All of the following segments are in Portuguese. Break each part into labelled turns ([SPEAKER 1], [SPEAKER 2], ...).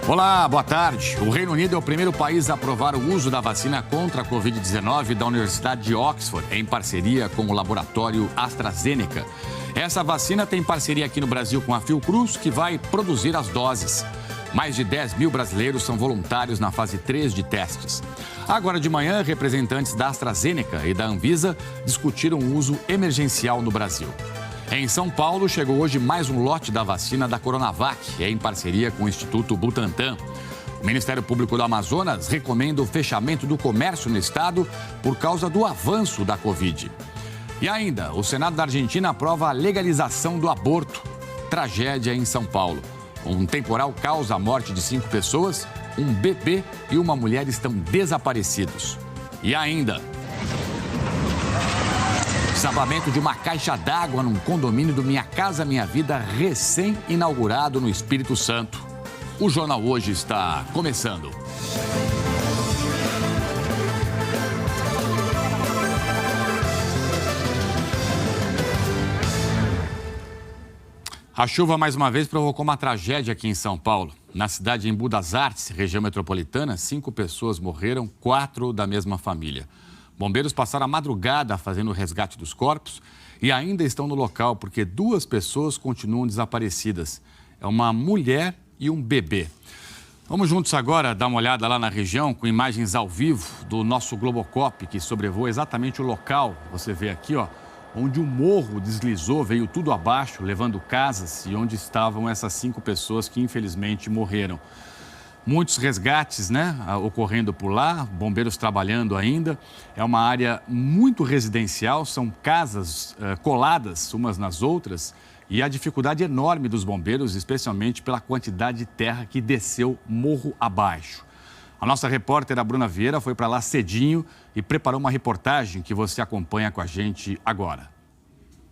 [SPEAKER 1] Olá, boa tarde. O Reino Unido é o primeiro país a aprovar o uso da vacina contra a Covid-19 da Universidade de Oxford, em parceria com o laboratório AstraZeneca. Essa vacina tem parceria aqui no Brasil com a Fiocruz, que vai produzir as doses. Mais de 10 mil brasileiros são voluntários na fase 3 de testes. Agora de manhã, representantes da AstraZeneca e da Anvisa discutiram o uso emergencial no Brasil. Em São Paulo, chegou hoje mais um lote da vacina da Coronavac, em parceria com o Instituto Butantan. O Ministério Público do Amazonas recomenda o fechamento do comércio no estado por causa do avanço da Covid. E ainda, o Senado da Argentina aprova a legalização do aborto. Tragédia em São Paulo. Um temporal causa a morte de 5 pessoas, um bebê e uma mulher estão desaparecidos. E ainda, desabamento de uma caixa d'água num condomínio do Minha Casa Minha Vida, recém-inaugurado no Espírito Santo. O Jornal Hoje está começando. A chuva, mais uma vez, provocou uma tragédia aqui em São Paulo. Na cidade de Embu das Artes, região metropolitana, 5 pessoas morreram, 4 da mesma família. Bombeiros passaram a madrugada fazendo o resgate dos corpos e ainda estão no local porque 2 pessoas continuam desaparecidas. É uma mulher e um bebê. Vamos juntos agora dar uma olhada lá na região com imagens ao vivo do nosso Globocop, que sobrevoa exatamente o local. Você vê aqui, ó, onde o morro deslizou, veio tudo abaixo, levando casas e onde estavam essas 5 pessoas que infelizmente morreram. Muitos resgates, ocorrendo por lá, bombeiros trabalhando ainda. É uma área muito residencial, são casas coladas umas nas outras e a dificuldade enorme dos bombeiros, especialmente pela quantidade de terra que desceu morro abaixo. A nossa repórter, a Bruna Vieira, foi para lá cedinho e preparou uma reportagem que você acompanha com a gente agora.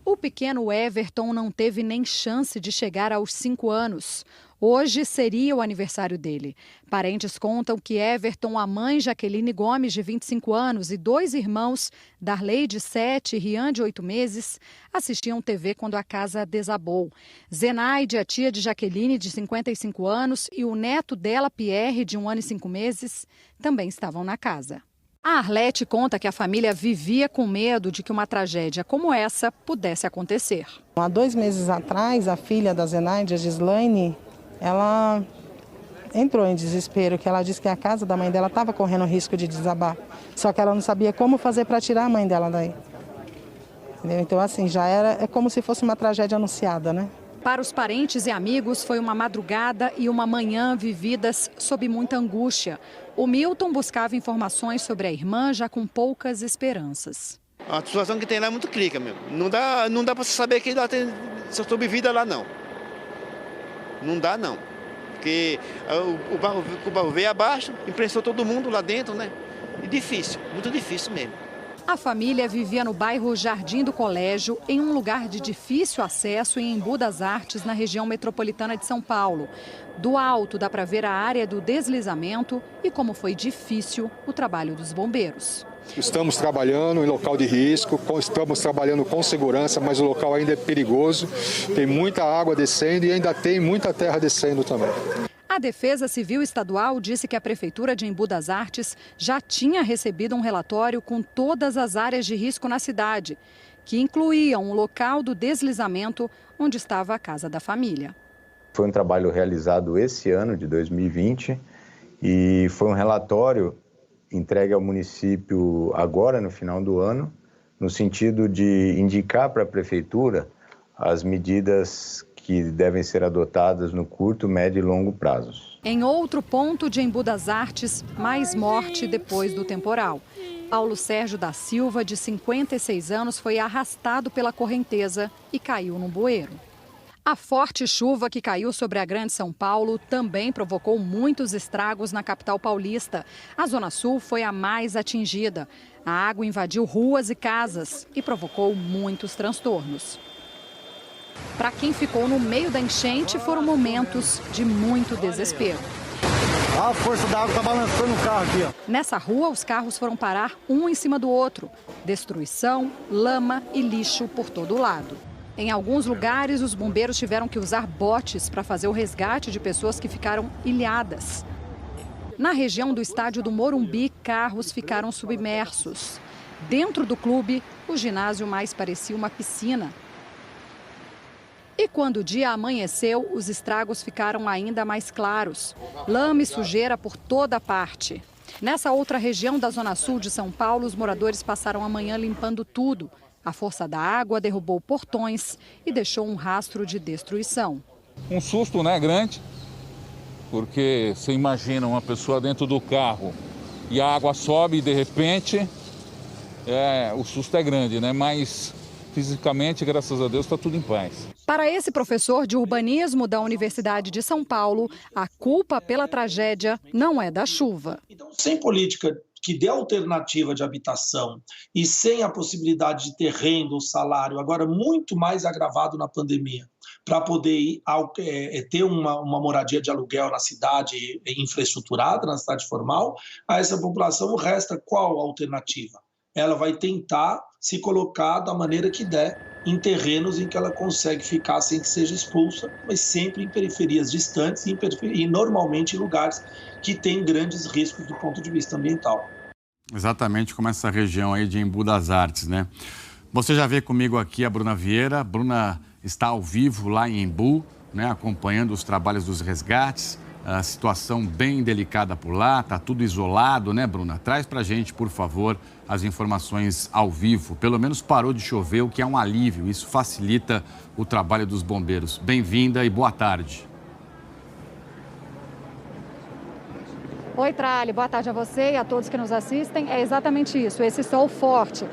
[SPEAKER 2] O pequeno Everton não teve nem chance de chegar aos 5 anos. Hoje seria o aniversário dele. Parentes contam que Everton, a mãe Jaqueline Gomes, de 25 anos, e 2 irmãos, Darley, de 7 e Rian, de 8 meses, assistiam TV quando a casa desabou. Zenaide, a tia de Jaqueline, de 55 anos, e o neto dela, Pierre, de 1 ano e 5 meses, também estavam na casa. A Arlete conta que a família vivia com medo de que uma tragédia como essa pudesse acontecer.
[SPEAKER 3] Há 2 meses atrás, a filha da Zenaide, a Gislaine, ela entrou em desespero, que ela disse que a casa da mãe dela estava correndo risco de desabar. Só que ela não sabia como fazer para tirar a mãe dela daí. Entendeu? Então, assim, é como se fosse uma tragédia anunciada, né?
[SPEAKER 2] Para os parentes e amigos, foi uma madrugada e uma manhã vividas sob muita angústia. O Milton buscava informações sobre a irmã, já com poucas esperanças.
[SPEAKER 4] A situação que tem lá é muito crítica mesmo. Não dá para saber que ela tem sobrevida lá, não. Não dá, não. Porque o barro veio abaixo, imprensou todo mundo lá dentro, né? E difícil, muito difícil mesmo.
[SPEAKER 2] A família vivia no bairro Jardim do Colégio, em um lugar de difícil acesso em Embu das Artes, na região metropolitana de São Paulo. Do alto dá para ver a área do deslizamento e como foi difícil o trabalho dos bombeiros.
[SPEAKER 5] Estamos trabalhando em local de risco, estamos trabalhando com segurança, mas o local ainda é perigoso. Tem muita água descendo e ainda tem muita terra descendo também.
[SPEAKER 2] A Defesa Civil Estadual disse que a Prefeitura de Embu das Artes já tinha recebido um relatório com todas as áreas de risco na cidade, que incluíam o local do deslizamento onde estava a casa da família.
[SPEAKER 6] Foi um trabalho realizado esse ano, de 2020, e foi um relatório entregue ao município agora, no final do ano, no sentido de indicar para a Prefeitura as medidas que devem ser adotadas no curto, médio e longo prazos.
[SPEAKER 2] Em outro ponto de Embu das Artes, mais morte depois do temporal. Paulo Sérgio da Silva, de 56 anos, foi arrastado pela correnteza e caiu no bueiro. A forte chuva que caiu sobre a Grande São Paulo também provocou muitos estragos na capital paulista. A Zona Sul foi a mais atingida. A água invadiu ruas e casas e provocou muitos transtornos. Para quem ficou no meio da enchente, foram momentos de muito desespero.
[SPEAKER 7] A força da água está balançando o carro aqui, ó.
[SPEAKER 2] Nessa rua, os carros foram parar um em cima do outro. Destruição, lama e lixo por todo lado. Em alguns lugares, os bombeiros tiveram que usar botes para fazer o resgate de pessoas que ficaram ilhadas. Na região do estádio do Morumbi, carros ficaram submersos. Dentro do clube, o ginásio mais parecia uma piscina. E quando o dia amanheceu, os estragos ficaram ainda mais claros. Lama e sujeira por toda parte. Nessa outra região da zona sul de São Paulo, os moradores passaram a manhã limpando tudo. A força da água derrubou portões e deixou um rastro de destruição.
[SPEAKER 8] Um susto, né, grande, porque você imagina uma pessoa dentro do carro e a água sobe e de repente, o susto é grande, né? Mas fisicamente, graças a Deus, está tudo em paz.
[SPEAKER 2] Para esse professor de urbanismo da Universidade de São Paulo, a culpa pela tragédia não é da chuva.
[SPEAKER 9] Então, sem política que dê alternativa de habitação e sem a possibilidade de ter renda ou salário, agora muito mais agravado na pandemia, para poder ter uma moradia de aluguel na cidade infraestruturada, na cidade formal, a essa população resta qual alternativa? Ela vai tentar se colocar da maneira que der em terrenos em que ela consegue ficar sem que seja expulsa, mas sempre em periferias distantes e normalmente em lugares que têm grandes riscos do ponto de vista ambiental.
[SPEAKER 1] Exatamente como essa região aí de Embu das Artes, né? Você já vê comigo aqui a Bruna Vieira. A Bruna está ao vivo lá em Embu, né, acompanhando os trabalhos dos resgates. A situação bem delicada por lá, está tudo isolado, né, Bruna? Traz pra gente, por favor, as informações ao vivo. Pelo menos parou de chover, o que é um alívio. Isso facilita o trabalho dos bombeiros. Bem-vinda e boa tarde.
[SPEAKER 2] Oi, Trali, boa tarde a você e a todos que nos assistem. É exatamente isso, esse sol forte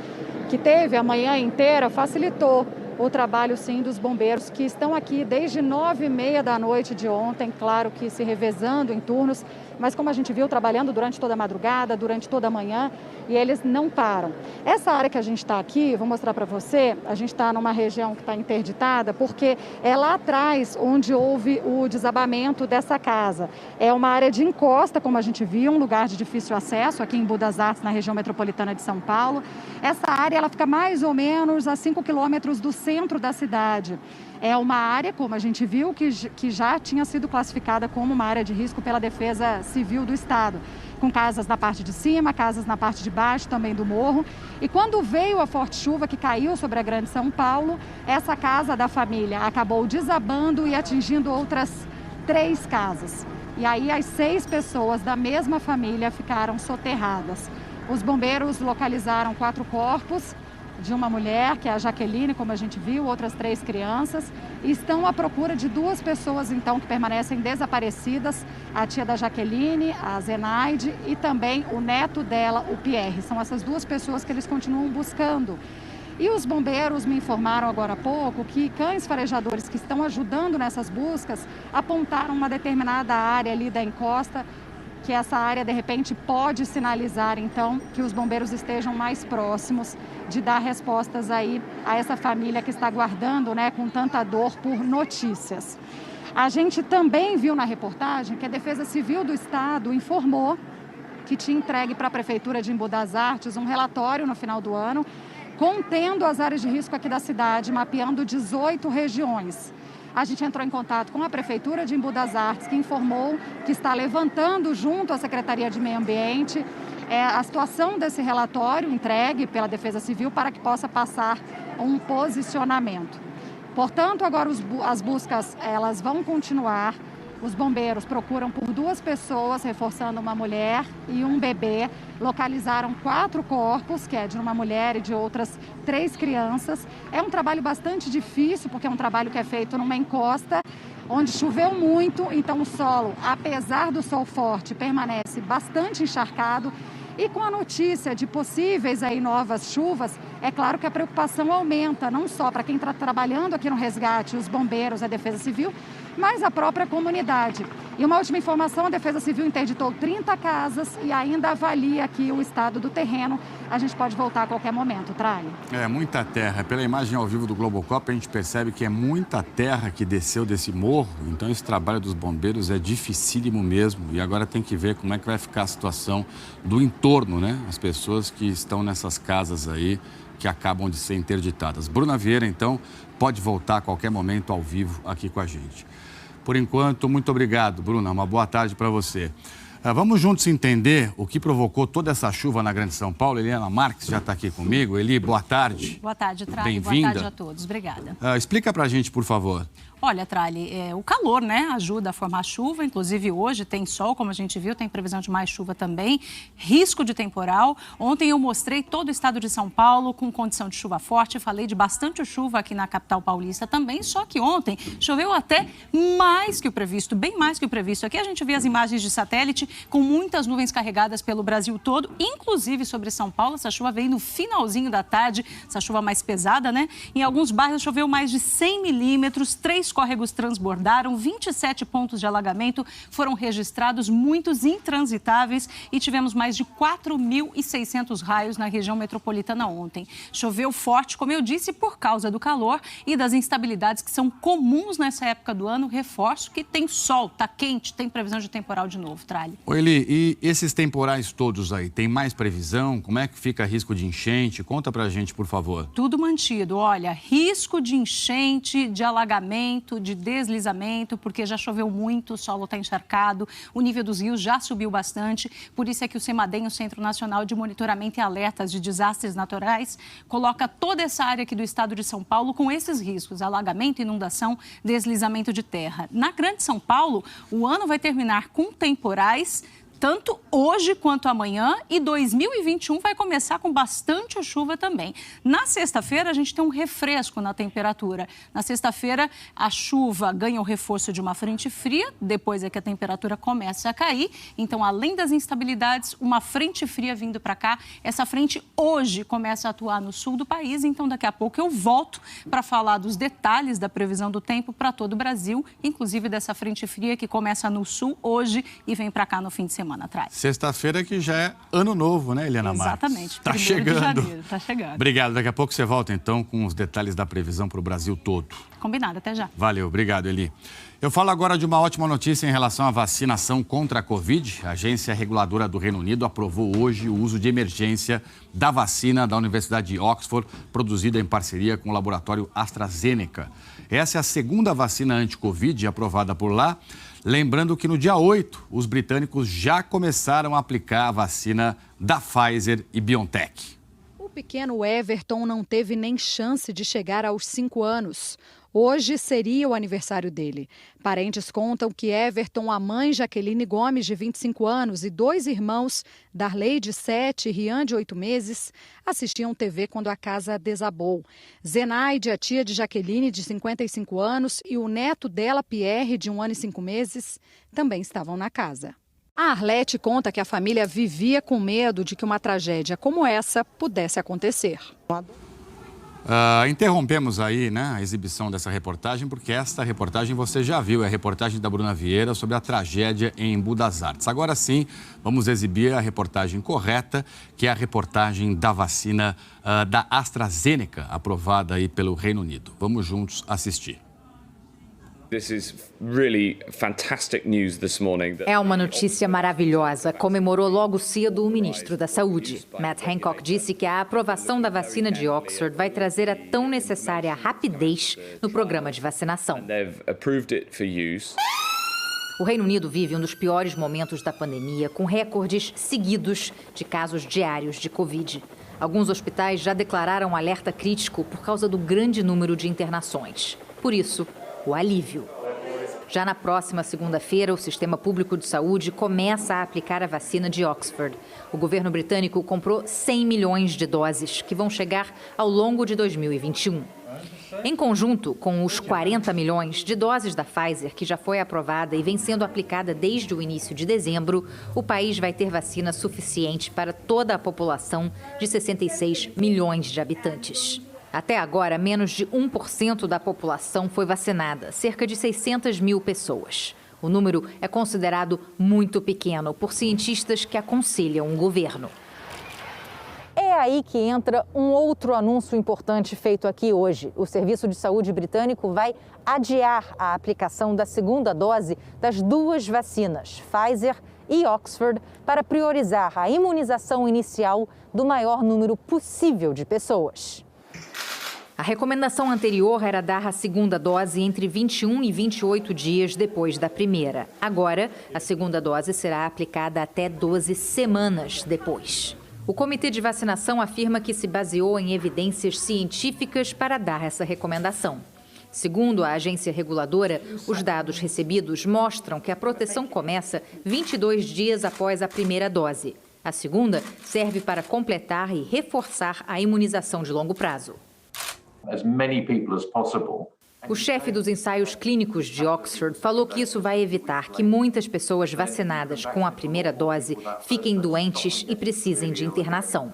[SPEAKER 2] que teve a manhã inteira facilitou o trabalho, sim, dos bombeiros que estão aqui desde 9h30 da noite de ontem, claro que se revezando em turnos, mas como a gente viu, trabalhando durante toda a madrugada, durante toda a manhã, e eles não param. Essa área que a gente está aqui, vou mostrar para você, a gente está numa região que está interditada, porque é lá atrás onde houve o desabamento dessa casa. É uma área de encosta, como a gente viu, um lugar de difícil acesso aqui em Embu das Artes, na região metropolitana de São Paulo. Essa área ela fica mais ou menos a 5 quilômetros do centro da cidade. É uma área, como a gente viu, que já tinha sido classificada como uma área de risco pela Defesa Civil do Estado, com casas na parte de cima, casas na parte de baixo também do morro. E quando veio a forte chuva que caiu sobre a Grande São Paulo, essa casa da família acabou desabando e atingindo outras 3 casas. E aí as 6 pessoas da mesma família ficaram soterradas. Os bombeiros localizaram 4 corpos de uma mulher, que é a Jaqueline, como a gente viu, outras 3 crianças, e estão à procura de 2 pessoas, então, que permanecem desaparecidas, a tia da Jaqueline, a Zenaide, e também o neto dela, o Pierre. São essas 2 pessoas que eles continuam buscando. E os bombeiros me informaram agora há pouco que cães farejadores que estão ajudando nessas buscas apontaram uma determinada área ali da encosta, que essa área, de repente, pode sinalizar, então, que os bombeiros estejam mais próximos de dar respostas aí a essa família que está aguardando, né, com tanta dor por notícias. A gente também viu na reportagem que a Defesa Civil do Estado informou que tinha entregue para a Prefeitura de Embu das Artes um relatório no final do ano, contendo as áreas de risco aqui da cidade, mapeando 18 regiões. A gente entrou em contato com a Prefeitura de Embu das Artes, que informou que está levantando junto à Secretaria de Meio Ambiente a situação desse relatório entregue pela Defesa Civil para que possa passar um posicionamento. Portanto, agora as buscas elas vão continuar. Os bombeiros procuram por 2 pessoas, reforçando uma mulher e um bebê. Localizaram 4 corpos, que é de uma mulher e de outras 3 crianças. É um trabalho bastante difícil, porque é um trabalho que é feito numa encosta, onde choveu muito, então o solo, apesar do sol forte, permanece bastante encharcado. E com a notícia de possíveis aí novas chuvas, é claro que a preocupação aumenta, não só para quem está trabalhando aqui no resgate, os bombeiros, a Defesa Civil, mas a própria comunidade. E uma última informação, a Defesa Civil interditou 30 casas e ainda avalia aqui o estado do terreno. A gente pode voltar a qualquer momento, Trai.
[SPEAKER 1] É muita terra. Pela imagem ao vivo do Globocop, a gente percebe que é muita terra que desceu desse morro. Então, esse trabalho dos bombeiros é dificílimo mesmo. E agora tem que ver como é que vai ficar a situação do entorno, né? As pessoas que estão nessas casas aí, que acabam de ser interditadas. Bruna Vieira, então, pode voltar a qualquer momento ao vivo aqui com a gente. Por enquanto, muito obrigado, Bruna. Uma boa tarde para você. Vamos juntos entender o que provocou toda essa chuva na Grande São Paulo. Eliana Marques já está aqui comigo. Eli, boa tarde.
[SPEAKER 10] Boa tarde, Trali.
[SPEAKER 1] Bem-vinda.
[SPEAKER 10] Boa tarde a todos. Obrigada.
[SPEAKER 1] Explica para a gente, por favor.
[SPEAKER 10] Olha, Trali, o calor, né, ajuda a formar chuva. Inclusive, hoje tem sol, como a gente viu, tem previsão de mais chuva também. Risco de temporal. Ontem eu mostrei todo o estado de São Paulo com condição de chuva forte. Falei de bastante chuva aqui na capital paulista também. Só que ontem choveu até mais que o previsto, bem mais que o previsto. Aqui a gente vê as imagens de satélite com muitas nuvens carregadas pelo Brasil todo, inclusive sobre São Paulo. Essa chuva veio no finalzinho da tarde, essa chuva mais pesada, né? Em alguns bairros choveu mais de 100 milímetros, 3 córregos transbordaram, 27 pontos de alagamento foram registrados, muitos intransitáveis, e tivemos mais de 4.600 raios na região metropolitana ontem. Choveu forte, como eu disse, por causa do calor e das instabilidades que são comuns nessa época do ano. Reforço que tem sol, tá quente, tem previsão de temporal de novo, Trali.
[SPEAKER 1] Oi, Eli, e esses temporais todos aí, tem mais previsão? Como é que fica risco de enchente? Conta pra gente, por favor.
[SPEAKER 10] Tudo mantido. Olha, risco de enchente, de alagamento, de deslizamento, porque já choveu muito, o solo está encharcado, o nível dos rios já subiu bastante. Por isso é que o CEMADEM, o Centro Nacional de Monitoramento e Alertas de Desastres Naturais, coloca toda essa área aqui do estado de São Paulo com esses riscos: alagamento, inundação, deslizamento de terra. Na Grande São Paulo, o ano vai terminar com temporais tanto hoje quanto amanhã, e 2021 vai começar com bastante chuva também. Na sexta-feira, a gente tem um refresco na temperatura. Na sexta-feira, a chuva ganha o reforço de uma frente fria, depois é que a temperatura começa a cair. Então, além das instabilidades, uma frente fria vindo para cá. Essa frente hoje começa a atuar no sul do país, então daqui a pouco eu volto para falar dos detalhes da previsão do tempo para todo o Brasil, inclusive dessa frente fria que começa no sul hoje e vem para cá no fim de semana atrás.
[SPEAKER 1] Sexta-feira que já é ano novo, né, Eliana Marques?
[SPEAKER 10] Exatamente.
[SPEAKER 1] Está chegando.
[SPEAKER 10] Está chegando.
[SPEAKER 1] Obrigado. Daqui a pouco você volta, então, com os detalhes da previsão para o Brasil todo.
[SPEAKER 10] Combinado. Até já.
[SPEAKER 1] Valeu. Obrigado, Eli. Eu falo agora de uma ótima notícia em relação à vacinação contra a Covid. A Agência Reguladora do Reino Unido aprovou hoje o uso de emergência da vacina da Universidade de Oxford, produzida em parceria com o laboratório AstraZeneca. Essa é a segunda vacina anti-Covid aprovada por lá. Lembrando que no dia 8, os britânicos já começaram a aplicar a vacina da Pfizer e BioNTech.
[SPEAKER 2] O pequeno Everton não teve nem chance de chegar aos 5 anos. Hoje seria o aniversário dele. Parentes contam que Everton, a mãe Jaqueline Gomes, de 25 anos, e 2 irmãos, Darley, de 7 e Rian, de 8 meses, assistiam TV quando a casa desabou. Zenaide, a tia de Jaqueline, de 55 anos, e o neto dela, Pierre, de 1 ano e 5 meses, também estavam na casa. A Arlete conta que a família vivia com medo de que uma tragédia como essa pudesse acontecer.
[SPEAKER 1] Interrompemos aí, né, a exibição dessa reportagem, porque esta reportagem você já viu, é a reportagem da Bruna Vieira sobre a tragédia em Embu das Artes. Agora sim, vamos exibir a reportagem correta, que é a reportagem da vacina da AstraZeneca, aprovada aí pelo Reino Unido. Vamos juntos assistir.
[SPEAKER 11] É uma notícia maravilhosa. Comemorou logo cedo o ministro da Saúde. Matt Hancock disse que a aprovação da vacina de Oxford vai trazer a tão necessária rapidez no programa de vacinação. O Reino Unido vive um dos piores momentos da pandemia, com recordes seguidos de casos diários de Covid. Alguns hospitais já declararam alerta crítico por causa do grande número de internações. Por isso, o alívio. Já na próxima segunda-feira, o Sistema Público de Saúde começa a aplicar a vacina de Oxford. O governo britânico comprou 100 milhões de doses, que vão chegar ao longo de 2021. Em conjunto com os 40 milhões de doses da Pfizer, que já foi aprovada e vem sendo aplicada desde o início de dezembro, o país vai ter vacina suficiente para toda a população de 66 milhões de habitantes. Até agora, menos de 1% da população foi vacinada, cerca de 600 mil pessoas. O número é considerado muito pequeno por cientistas que aconselham o governo.
[SPEAKER 12] É aí que entra um outro anúncio importante feito aqui hoje. O Serviço de Saúde britânico vai adiar a aplicação da segunda dose das 2 vacinas, Pfizer e Oxford para priorizar a imunização inicial do maior número possível de pessoas. A recomendação anterior era dar a segunda dose entre 21 e 28 dias depois da primeira. Agora, a segunda dose será aplicada até 12 semanas depois. O Comitê de Vacinação afirma que se baseou em evidências científicas para dar essa recomendação. Segundo a agência reguladora, os dados recebidos mostram que a proteção começa 22 dias após a primeira dose. A segunda serve para completar e reforçar a imunização de longo prazo. O chefe dos ensaios clínicos de Oxford falou que isso vai evitar que muitas pessoas vacinadas com a primeira dose fiquem doentes e precisem de internação.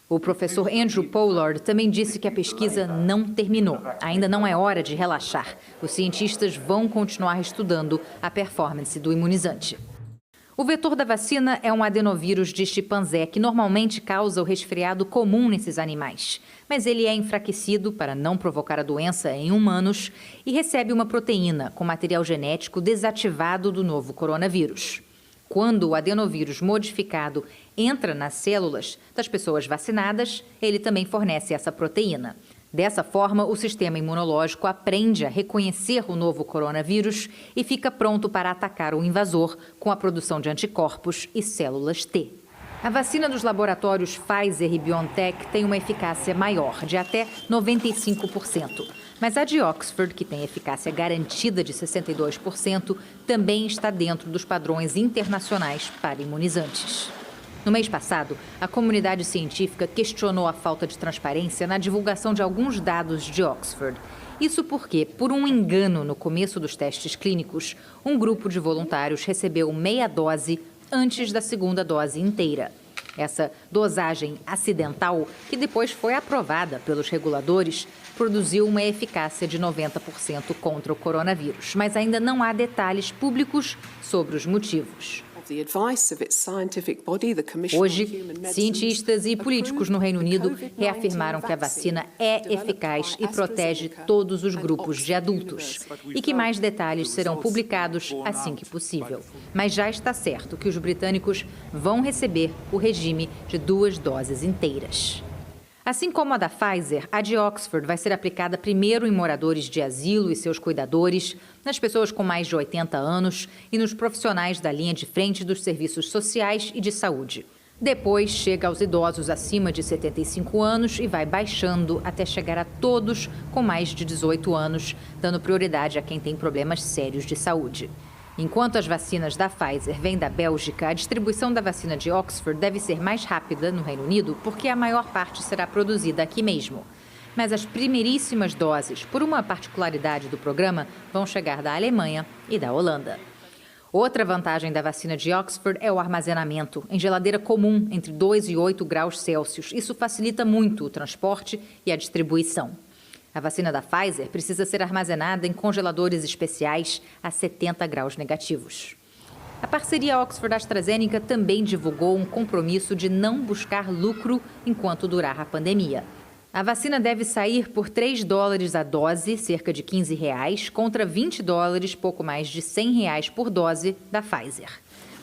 [SPEAKER 12] O professor Andrew Pollard também disse que a pesquisa não terminou. Ainda não é hora de relaxar. Os cientistas vão continuar estudando a performance do imunizante. O vetor da vacina é um adenovírus de chimpanzé que normalmente causa o resfriado comum nesses animais. Mas ele é enfraquecido para não provocar a doença em humanos e recebe uma proteína com material genético desativado do novo coronavírus. Quando o adenovírus modificado entra nas células das pessoas vacinadas, ele também fornece essa proteína. Dessa forma, o sistema imunológico aprende a reconhecer o novo coronavírus e fica pronto para atacar o invasor com a produção de anticorpos e células T. A vacina dos laboratórios Pfizer e BioNTech tem uma eficácia maior, de até 95%. Mas a de Oxford, que tem eficácia garantida de 62%, também está dentro dos padrões internacionais para imunizantes. No mês passado, a comunidade científica questionou a falta de transparência na divulgação de alguns dados de Oxford. Isso porque, por um engano no começo dos testes clínicos, um grupo de voluntários recebeu meia dose antes da segunda dose inteira. Essa dosagem acidental, que depois foi aprovada pelos reguladores, produziu uma eficácia de 90% contra o coronavírus, mas ainda não há detalhes públicos sobre os motivos. Hoje, cientistas e políticos no Reino Unido reafirmaram que a vacina é eficaz e protege todos os grupos de adultos e que mais detalhes serão publicados assim que possível. Mas já está certo que os britânicos vão receber o regime de 2 doses inteiras. Assim como a da Pfizer, a de Oxford vai ser aplicada primeiro em moradores de asilo e seus cuidadores, nas pessoas com mais de 80 anos e nos profissionais da linha de frente dos serviços sociais e de saúde. Depois chega aos idosos acima de 75 anos e vai baixando até chegar a todos com mais de 18 anos, dando prioridade a quem tem problemas sérios de saúde. Enquanto as vacinas da Pfizer vêm da Bélgica, a distribuição da vacina de Oxford deve ser mais rápida no Reino Unido, porque a maior parte será produzida aqui mesmo. Mas as primeiríssimas doses, por uma particularidade do programa, vão chegar da Alemanha e da Holanda. Outra vantagem da vacina de Oxford é o armazenamento, em geladeira comum, entre 2 e 8 graus Celsius. Isso facilita muito o transporte e a distribuição. A vacina da Pfizer precisa ser armazenada em congeladores especiais a 70 graus negativos. A parceria Oxford-AstraZeneca também divulgou um compromisso de não buscar lucro enquanto durar a pandemia. A vacina deve sair por $3 a dose, cerca de R$15, contra $20, pouco mais de R$100 por dose, da Pfizer.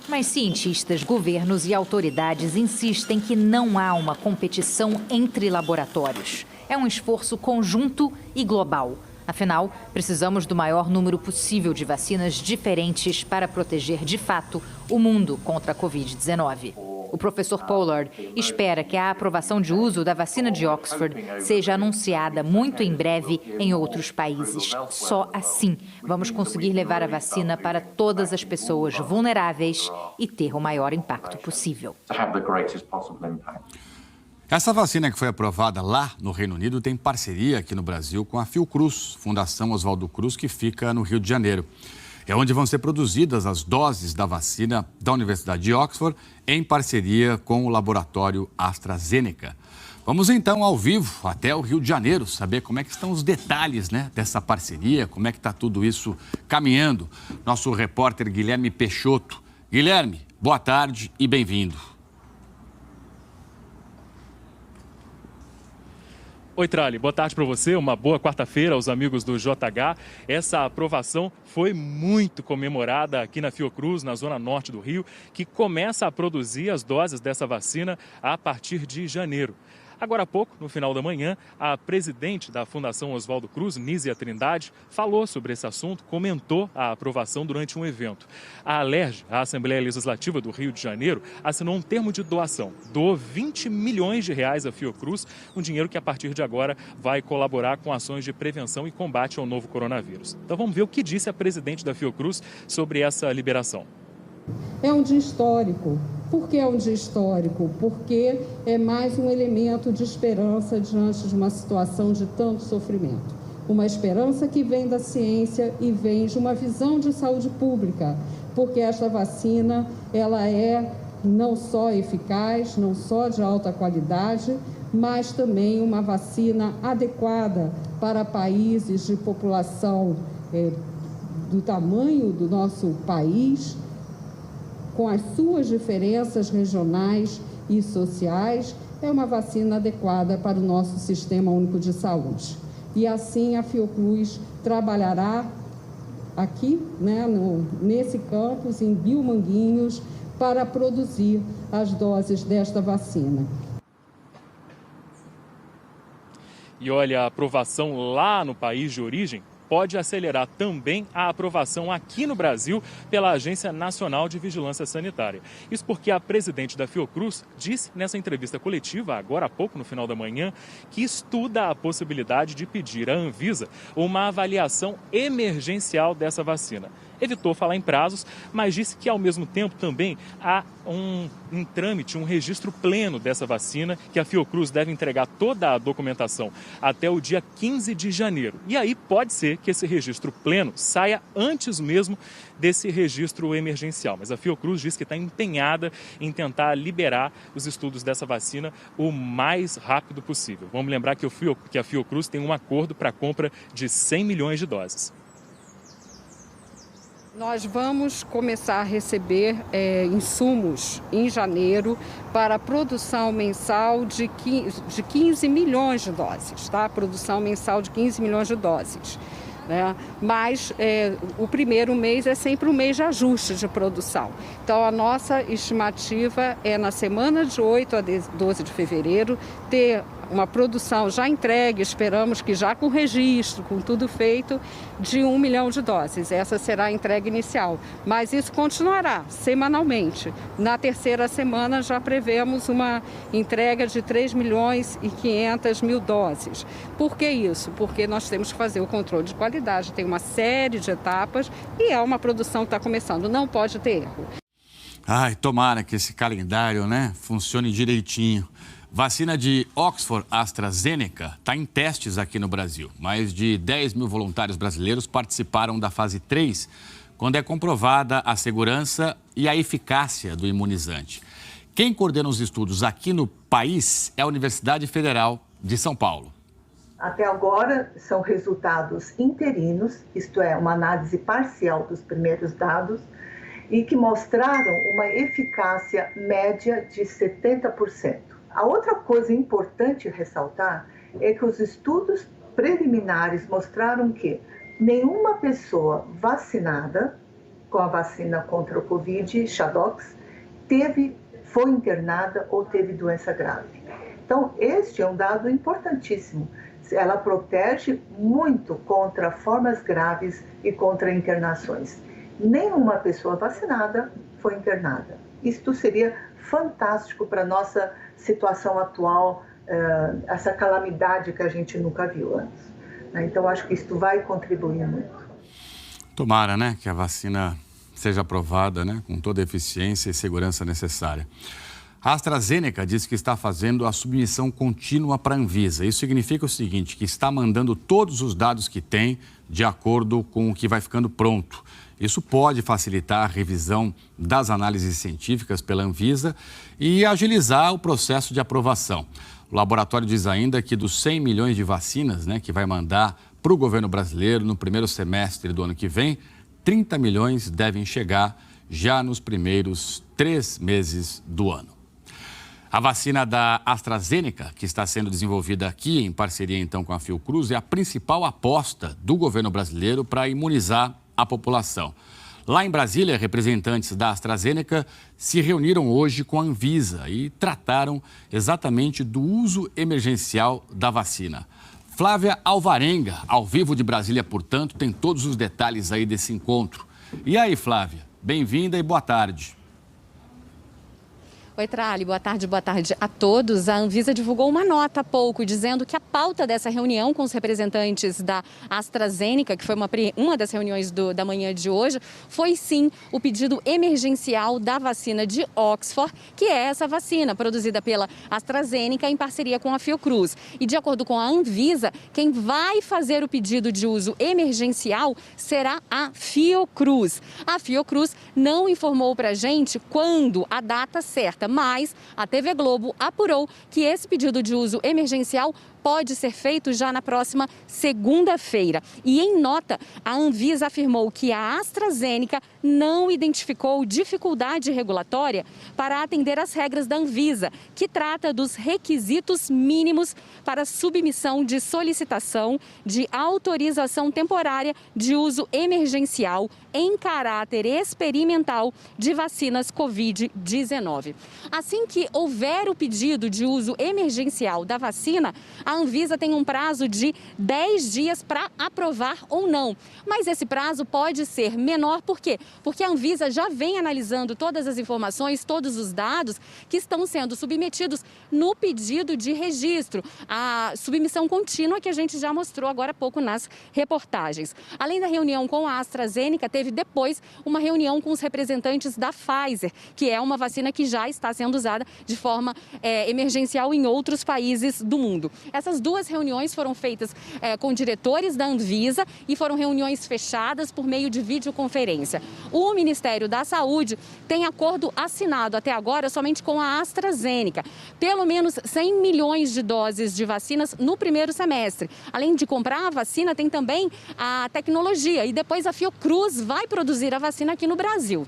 [SPEAKER 12] Mas cientistas, governos e autoridades insistem que não há uma competição entre laboratórios. É um esforço conjunto e global. Afinal, precisamos do maior número possível de vacinas diferentes para proteger, de fato, o mundo contra a Covid-19. O professor Pollard espera que a aprovação de uso da vacina de Oxford seja anunciada muito em breve em outros países. Só assim vamos conseguir levar a vacina para todas as pessoas vulneráveis e ter o maior impacto possível.
[SPEAKER 1] Essa vacina que foi aprovada lá no Reino Unido tem parceria aqui no Brasil com a Fiocruz, Fundação Oswaldo Cruz, que fica no Rio de Janeiro. É onde vão ser produzidas as doses da vacina da Universidade de Oxford, em parceria com o laboratório AstraZeneca. Vamos então ao vivo até o Rio de Janeiro, saber como é que estão os detalhes, dessa parceria, como é que está tudo isso caminhando. Nosso repórter Guilherme Peixoto. Guilherme, boa tarde e bem-vindo.
[SPEAKER 13] Oi, Trali, boa tarde para você, uma boa quarta-feira aos amigos do JH. Essa aprovação foi muito comemorada aqui na Fiocruz, na zona norte do Rio, que começa a produzir as doses dessa vacina a partir de janeiro. Agora há pouco, no final da manhã, a presidente da Fundação Oswaldo Cruz, Nízia Trindade, falou sobre esse assunto, comentou a aprovação durante um evento. A Alerj, a Assembleia Legislativa do Rio de Janeiro, assinou um termo de doação. Doou 20 milhões de reais à Fiocruz, um dinheiro que a partir de agora vai colaborar com ações de prevenção e combate ao novo coronavírus. Então vamos ver o que disse a presidente da Fiocruz sobre essa liberação.
[SPEAKER 14] É um dia histórico. Por que é um dia histórico? Porque é mais um elemento de esperança diante de uma situação de tanto sofrimento. Uma esperança que vem da ciência e vem de uma visão de saúde pública, porque esta vacina, ela é não só eficaz, não só de alta qualidade, mas também uma vacina adequada para países de população do tamanho do nosso país, com as suas diferenças regionais e sociais, é uma vacina adequada para o nosso Sistema Único de Saúde. E assim a Fiocruz trabalhará aqui, nesse campus, em Biomanguinhos, para produzir as doses desta vacina.
[SPEAKER 13] E olha, a aprovação lá no país de origem pode acelerar também a aprovação aqui no Brasil pela Agência Nacional de Vigilância Sanitária. Isso porque a presidente da Fiocruz disse nessa entrevista coletiva, agora há pouco, no final da manhã, que estuda a possibilidade de pedir à Anvisa uma avaliação emergencial dessa vacina. Evitou falar em prazos, mas disse que, ao mesmo tempo, também há um trâmite, um registro pleno dessa vacina, que a Fiocruz deve entregar toda a documentação até o dia 15 de janeiro. E aí pode ser que esse registro pleno saia antes mesmo desse registro emergencial. Mas a Fiocruz diz que está empenhada em tentar liberar os estudos dessa vacina o mais rápido possível. Vamos lembrar que a Fiocruz tem um acordo para a compra de 100 milhões de doses.
[SPEAKER 14] Nós vamos começar a receber insumos em janeiro para a produção mensal de 15 milhões de doses, tá? Produção mensal de 15 milhões de doses. Né? Mas o primeiro mês é sempre um mês de ajuste de produção. Então, a nossa estimativa é, na semana de 8 a 12 de fevereiro, ter uma produção já entregue, esperamos que já com registro, com tudo feito, de 1 milhão de doses. Essa será a entrega inicial, mas isso continuará semanalmente. Na terceira semana já prevemos uma entrega de 3 milhões e 500 mil doses. Por que isso? Porque nós temos que fazer o controle de qualidade, tem uma série de etapas e é uma produção que está começando, não pode ter erro.
[SPEAKER 1] Ai, tomara que esse calendário, funcione direitinho. Vacina de Oxford AstraZeneca está em testes aqui no Brasil. Mais de 10 mil voluntários brasileiros participaram da fase 3, quando é comprovada a segurança e a eficácia do imunizante. Quem coordena os estudos aqui no país é a Universidade Federal de São Paulo.
[SPEAKER 15] Até agora, são resultados interinos, isto é, uma análise parcial dos primeiros dados, e que mostraram uma eficácia média de 70%. A outra coisa importante ressaltar é que os estudos preliminares mostraram que nenhuma pessoa vacinada com a vacina contra o Covid, Chadox, foi internada ou teve doença grave. Então, este é um dado importantíssimo. Ela protege muito contra formas graves e contra internações. Nenhuma pessoa vacinada foi internada. Isto seria fantástico para a nossa situação atual, essa calamidade que a gente nunca viu antes. Então, acho que isto vai contribuir muito.
[SPEAKER 1] Tomara, que a vacina seja aprovada, com toda a eficiência e segurança necessária. A AstraZeneca diz que está fazendo a submissão contínua para a Anvisa. Isso significa o seguinte, que está mandando todos os dados que tem de acordo com o que vai ficando pronto. Isso pode facilitar a revisão das análises científicas pela Anvisa e agilizar o processo de aprovação. O laboratório diz ainda que dos 100 milhões de vacinas, que vai mandar para o governo brasileiro no primeiro semestre do ano que vem, 30 milhões devem chegar já nos primeiros 3 meses do ano. A vacina da AstraZeneca, que está sendo desenvolvida aqui em parceria então com a Fiocruz, é a principal aposta do governo brasileiro para imunizar a população. Lá em Brasília, representantes da AstraZeneca se reuniram hoje com a Anvisa e trataram exatamente do uso emergencial da vacina. Flávia Alvarenga, ao vivo de Brasília, portanto, tem todos os detalhes aí desse encontro. E aí, Flávia, bem-vinda e boa tarde.
[SPEAKER 16] Oi, Trali, boa tarde a todos. A Anvisa divulgou uma nota há pouco dizendo que a pauta dessa reunião com os representantes da AstraZeneca, que foi uma das reuniões da manhã de hoje, foi sim o pedido emergencial da vacina de Oxford, que é essa vacina produzida pela AstraZeneca em parceria com a Fiocruz. E de acordo com a Anvisa, quem vai fazer o pedido de uso emergencial será a Fiocruz. A Fiocruz não informou pra gente quando, a data certa, mas a TV Globo apurou que esse pedido de uso emergencial pode ser feito já na próxima segunda-feira. E em nota, a Anvisa afirmou que a AstraZeneca não identificou dificuldade regulatória para atender às regras da Anvisa, que trata dos requisitos mínimos para submissão de solicitação de autorização temporária de uso emergencial em caráter experimental de vacinas Covid-19. Assim que houver o pedido de uso emergencial da vacina, a Anvisa tem um prazo de 10 dias para aprovar ou não. Mas esse prazo pode ser menor, por quê? Porque a Anvisa já vem analisando todas as informações, todos os dados que estão sendo submetidos no pedido de registro. A submissão contínua que a gente já mostrou agora há pouco nas reportagens. Além da reunião com a AstraZeneca, teve depois uma reunião com os representantes da Pfizer, que é uma vacina que já está sendo usada de forma emergencial em outros países do mundo. Essas duas reuniões foram feitas com diretores da Anvisa e foram reuniões fechadas por meio de videoconferência. O Ministério da Saúde tem acordo assinado até agora somente com a AstraZeneca. Pelo menos 100 milhões de doses de vacinas no primeiro semestre. Além de comprar a vacina, tem também a tecnologia e depois a Fiocruz vai produzir a vacina aqui no Brasil.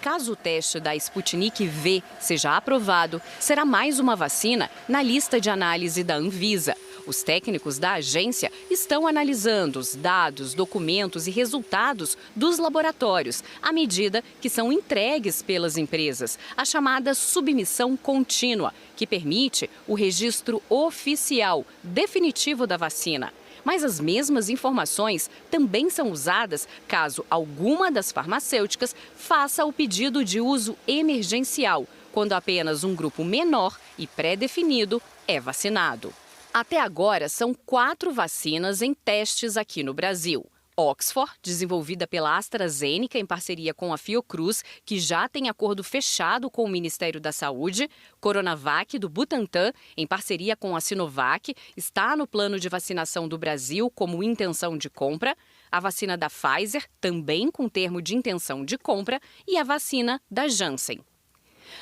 [SPEAKER 16] Caso o teste da Sputnik V seja aprovado, será mais uma vacina na lista de análise da Anvisa. Os técnicos da agência estão analisando os dados, documentos e resultados dos laboratórios, à medida que são entregues pelas empresas, a chamada submissão contínua, que permite o registro oficial definitivo da vacina. Mas as mesmas informações também são usadas caso alguma das farmacêuticas faça o pedido de uso emergencial, quando apenas um grupo menor e pré-definido é vacinado. Até agora, são 4 vacinas em testes aqui no Brasil. Oxford, desenvolvida pela AstraZeneca em parceria com a Fiocruz, que já tem acordo fechado com o Ministério da Saúde. Coronavac, do Butantan, em parceria com a Sinovac, está no plano de vacinação do Brasil como intenção de compra. A vacina da Pfizer, também com termo de intenção de compra. E a vacina da Janssen.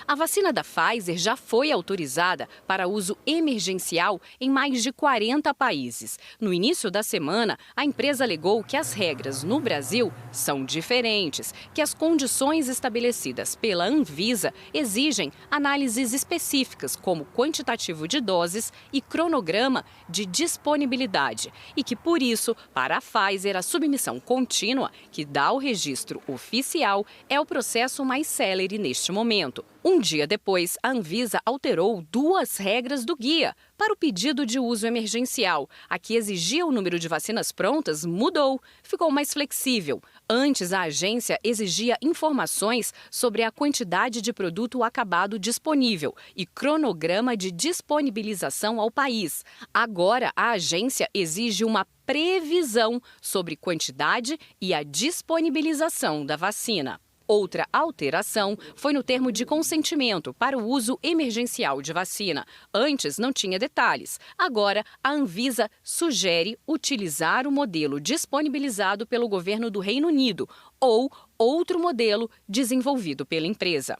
[SPEAKER 16] A vacina da Pfizer já foi autorizada para uso emergencial em mais de 40 países. No início da semana, a empresa alegou que as regras no Brasil são diferentes, que as condições estabelecidas pela Anvisa exigem análises específicas, como quantitativo de doses e cronograma de disponibilidade, e que, por isso, para a Pfizer, a submissão contínua, que dá o registro oficial, é o processo mais célere neste momento. Um dia depois, a Anvisa alterou 2 regras do guia para o pedido de uso emergencial. A que exigia o número de vacinas prontas mudou, ficou mais flexível. Antes, a agência exigia informações sobre a quantidade de produto acabado disponível e cronograma de disponibilização ao país. Agora, a agência exige uma previsão sobre quantidade e a disponibilização da vacina. Outra alteração foi no termo de consentimento para o uso emergencial de vacina. Antes não tinha detalhes. Agora, a Anvisa sugere utilizar o modelo disponibilizado pelo governo do Reino Unido ou outro modelo desenvolvido pela empresa.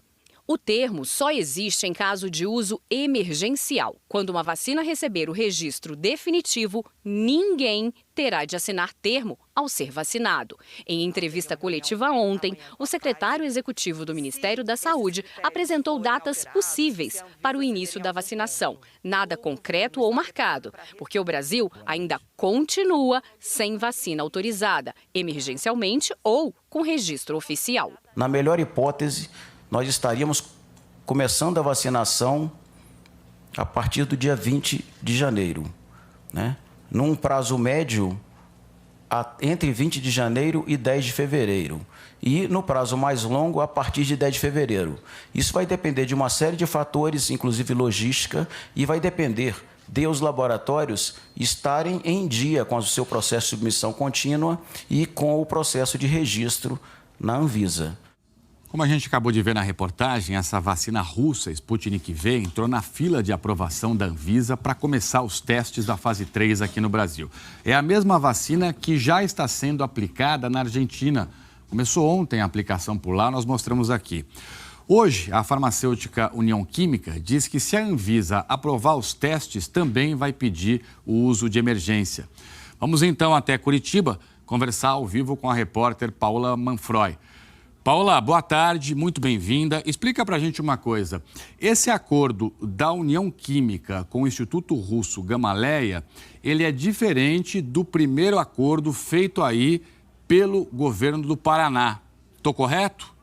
[SPEAKER 16] O termo só existe em caso de uso emergencial. Quando uma vacina receber o registro definitivo, ninguém terá de assinar termo ao ser vacinado. Em entrevista coletiva ontem, o secretário executivo do Ministério da Saúde apresentou datas possíveis para o início da vacinação. Nada concreto ou marcado, porque o Brasil ainda continua sem vacina autorizada, emergencialmente ou com registro oficial.
[SPEAKER 17] Na melhor hipótese, nós estaríamos começando a vacinação a partir do dia 20 de janeiro, né? Num prazo médio entre 20 de janeiro e 10 de fevereiro. E no prazo mais longo, a partir de 10 de fevereiro. Isso vai depender de uma série de fatores, inclusive logística, e vai depender de os laboratórios estarem em dia com o seu processo de submissão contínua e com o processo de registro na Anvisa.
[SPEAKER 1] Como a gente acabou de ver na reportagem, essa vacina russa, Sputnik V, entrou na fila de aprovação da Anvisa para começar os testes da fase 3 aqui no Brasil. É a mesma vacina que já está sendo aplicada na Argentina. Começou ontem a aplicação por lá, nós mostramos aqui. Hoje, a farmacêutica União Química diz que se a Anvisa aprovar os testes, também vai pedir o uso de emergência. Vamos então até Curitiba conversar ao vivo com a repórter Paula Manfroy. Paula, boa tarde, muito bem-vinda. Explica para a gente uma coisa. Esse acordo da União Química com o Instituto Russo Gamaleya, ele é diferente do primeiro acordo feito aí pelo governo do Paraná. Estou correto?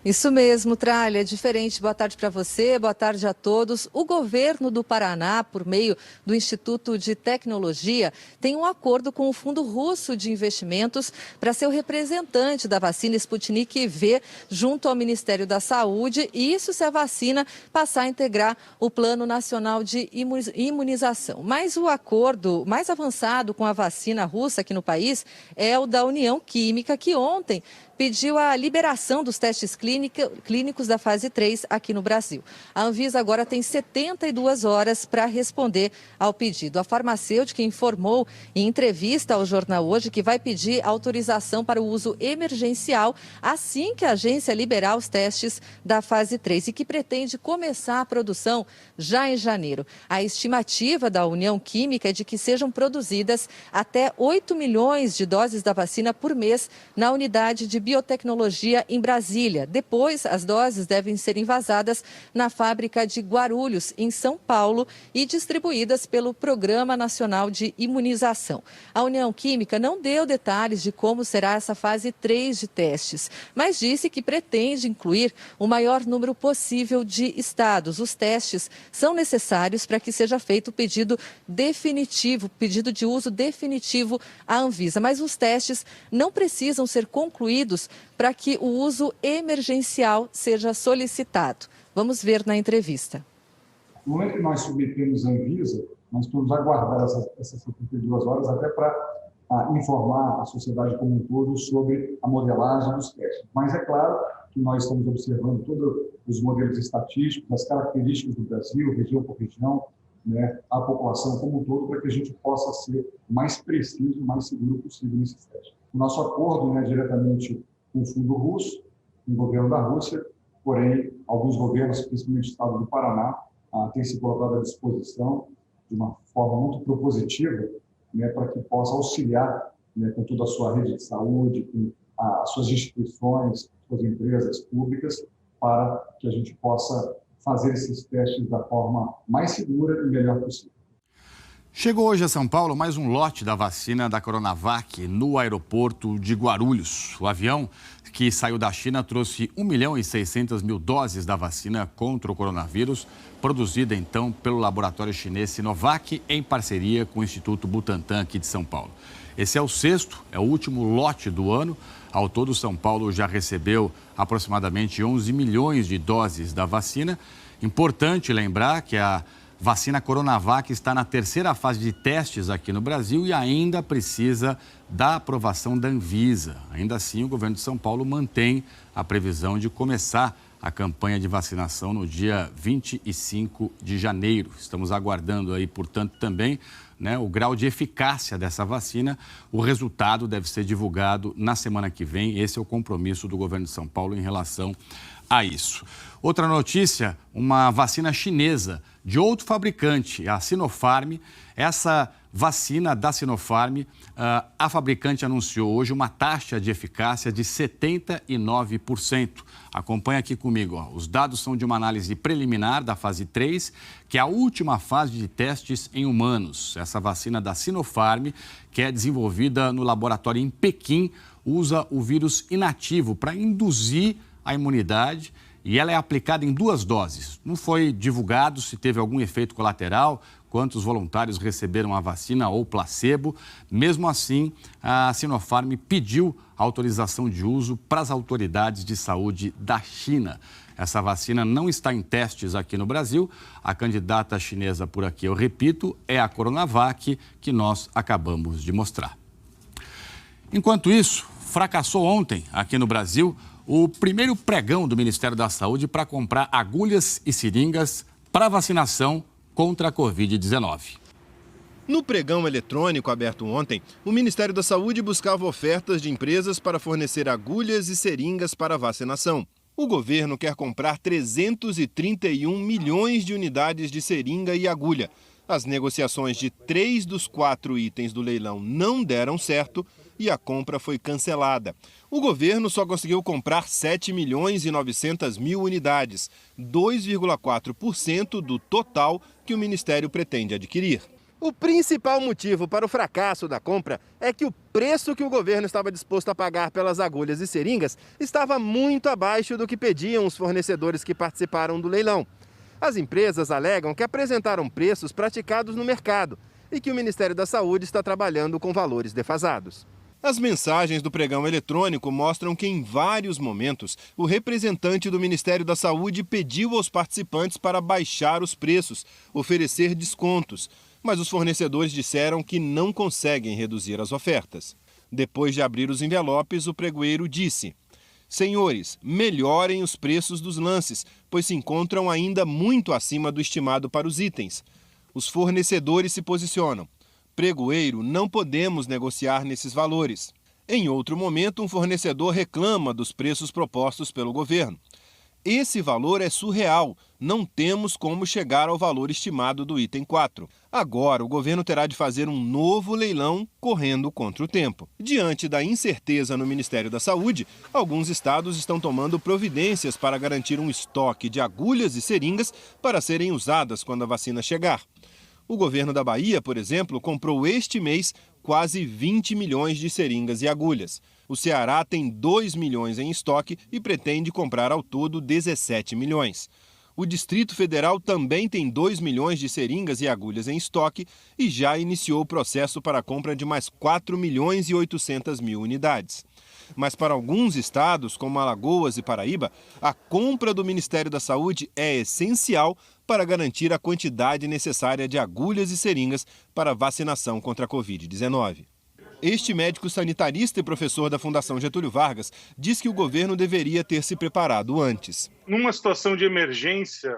[SPEAKER 18] Isso mesmo, Tralha, é diferente. Boa tarde para você, boa tarde a todos. O governo do Paraná, por meio do Instituto de Tecnologia, tem um acordo com o Fundo Russo de Investimentos para ser o representante da vacina Sputnik V junto ao Ministério da Saúde, e isso se a vacina passar a integrar o Plano Nacional de Imunização. Mas o acordo mais avançado com a vacina russa aqui no país é o da União Química, que ontem pediu a liberação dos testes clínicos da fase 3 aqui no Brasil. A Anvisa agora tem 72 horas para responder ao pedido. A farmacêutica informou em entrevista ao jornal Hoje que vai pedir autorização para o uso emergencial assim que a agência liberar os testes da fase 3 e que pretende começar a produção já em janeiro. A estimativa da União Química é de que sejam produzidas até 8 milhões de doses da vacina por mês na unidade de biotecnologia em Brasília. Depois, as doses devem ser envasadas na fábrica de Guarulhos, em São Paulo, e distribuídas pelo Programa Nacional de Imunização. A União Química não deu detalhes de como será essa fase 3 de testes, mas disse que pretende incluir o maior número possível de estados. Os testes são necessários para que seja feito o pedido definitivo, pedido de uso definitivo à Anvisa, mas os testes não precisam ser concluídos para que o uso emergencial seja solicitado. Vamos ver na entrevista.
[SPEAKER 19] No momento que nós submetemos a Anvisa, nós podemos aguardar essas 72 horas até para informar a sociedade como um todo sobre a modelagem dos testes. Mas é claro que nós estamos observando todos os modelos estatísticos, as características do Brasil, região por região, né, a população como um todo, para que a gente possa ser o mais preciso e mais seguro possível nesses testes. O nosso acordo, né, diretamente com o Fundo Russo, com o governo da Rússia, porém, alguns governos, principalmente o estado do Paraná, têm se colocado à disposição de uma forma muito propositiva, né, para que possa auxiliar, né, com toda a sua rede de saúde, com as suas instituições, suas empresas públicas, para que a gente possa fazer esses testes da forma mais segura e melhor possível.
[SPEAKER 1] Chegou hoje a São Paulo mais um lote da vacina da Coronavac no aeroporto de Guarulhos. O avião que saiu da China trouxe 1.600.000 doses da vacina contra o coronavírus, produzida então pelo laboratório chinês Sinovac em parceria com o Instituto Butantan aqui de São Paulo. Esse é o sexto, é o último lote do ano. Ao todo, São Paulo já recebeu aproximadamente 11 milhões de doses da vacina. Importante lembrar que a vacina Coronavac está na terceira fase de testes aqui no Brasil e ainda precisa da aprovação da Anvisa. Ainda assim, o governo de São Paulo mantém a previsão de começar a campanha de vacinação no dia 25 de janeiro. Estamos aguardando aí, portanto, também né, o grau de eficácia dessa vacina. O resultado deve ser divulgado na semana que vem. Esse é o compromisso do governo de São Paulo em relação a isso. Outra notícia, uma vacina chinesa de outro fabricante, a Sinopharm. Essa vacina da Sinopharm, a fabricante anunciou hoje uma taxa de eficácia de 79%. Acompanha aqui comigo, ó. Os dados são de uma análise preliminar da fase 3, que é a última fase de testes em humanos. Essa vacina da Sinopharm, que é desenvolvida no laboratório em Pequim, usa o vírus inativo para induzir a imunidade e ela é aplicada em 2 doses. Não foi divulgado se teve algum efeito colateral, quantos voluntários receberam a vacina ou placebo. Mesmo assim, a Sinopharm pediu autorização de uso para as autoridades de saúde da China. Essa vacina não está em testes aqui no Brasil. A candidata chinesa por aqui, eu repito, é a Coronavac, que nós acabamos de mostrar. Enquanto isso, fracassou ontem aqui no Brasil o primeiro pregão do Ministério da Saúde para comprar agulhas e seringas para vacinação contra a Covid-19.
[SPEAKER 20] No pregão eletrônico aberto ontem, o Ministério da Saúde buscava ofertas de empresas para fornecer agulhas e seringas para vacinação. O governo quer comprar 331 milhões de unidades de seringa e agulha. As negociações de 3 dos 4 itens do leilão não deram certo e a compra foi cancelada. O governo só conseguiu comprar 7 milhões e 900 mil unidades, 2,4% do total que o Ministério pretende adquirir. O principal motivo para o fracasso da compra é que o preço que o governo estava disposto a pagar pelas agulhas e seringas estava muito abaixo do que pediam os fornecedores que participaram do leilão. As empresas alegam que apresentaram preços praticados no mercado e que o Ministério da Saúde está trabalhando com valores defasados. As mensagens do pregão eletrônico mostram que, em vários momentos, o representante do Ministério da Saúde pediu aos participantes para baixar os preços, oferecer descontos, mas os fornecedores disseram que não conseguem reduzir as ofertas. Depois de abrir os envelopes, o pregoeiro disse: "Senhores, melhorem os preços dos lances, pois se encontram ainda muito acima do estimado para os itens." Os fornecedores se posicionam: "Pregoeiro, não podemos negociar nesses valores." Em outro momento, um fornecedor reclama dos preços propostos pelo governo. "Esse valor é surreal, não temos como chegar ao valor estimado do item 4. Agora, o governo terá de fazer um novo leilão correndo contra o tempo." Diante da incerteza no Ministério da Saúde, alguns estados estão tomando providências para garantir um estoque de agulhas e seringas para serem usadas quando a vacina chegar. O governo da Bahia, por exemplo, comprou este mês quase 20 milhões de seringas e agulhas. O Ceará tem 2 milhões em estoque e pretende comprar ao todo 17 milhões. O Distrito Federal também tem 2 milhões de seringas e agulhas em estoque e já iniciou o processo para a compra de mais 4 milhões e 800 mil unidades. Mas para alguns estados, como Alagoas e Paraíba, a compra do Ministério da Saúde é essencial para garantir a quantidade necessária de agulhas e seringas para a vacinação contra a Covid-19. Este médico sanitarista e professor da Fundação Getúlio Vargas diz que o governo deveria ter se preparado antes.
[SPEAKER 21] Numa situação de emergência,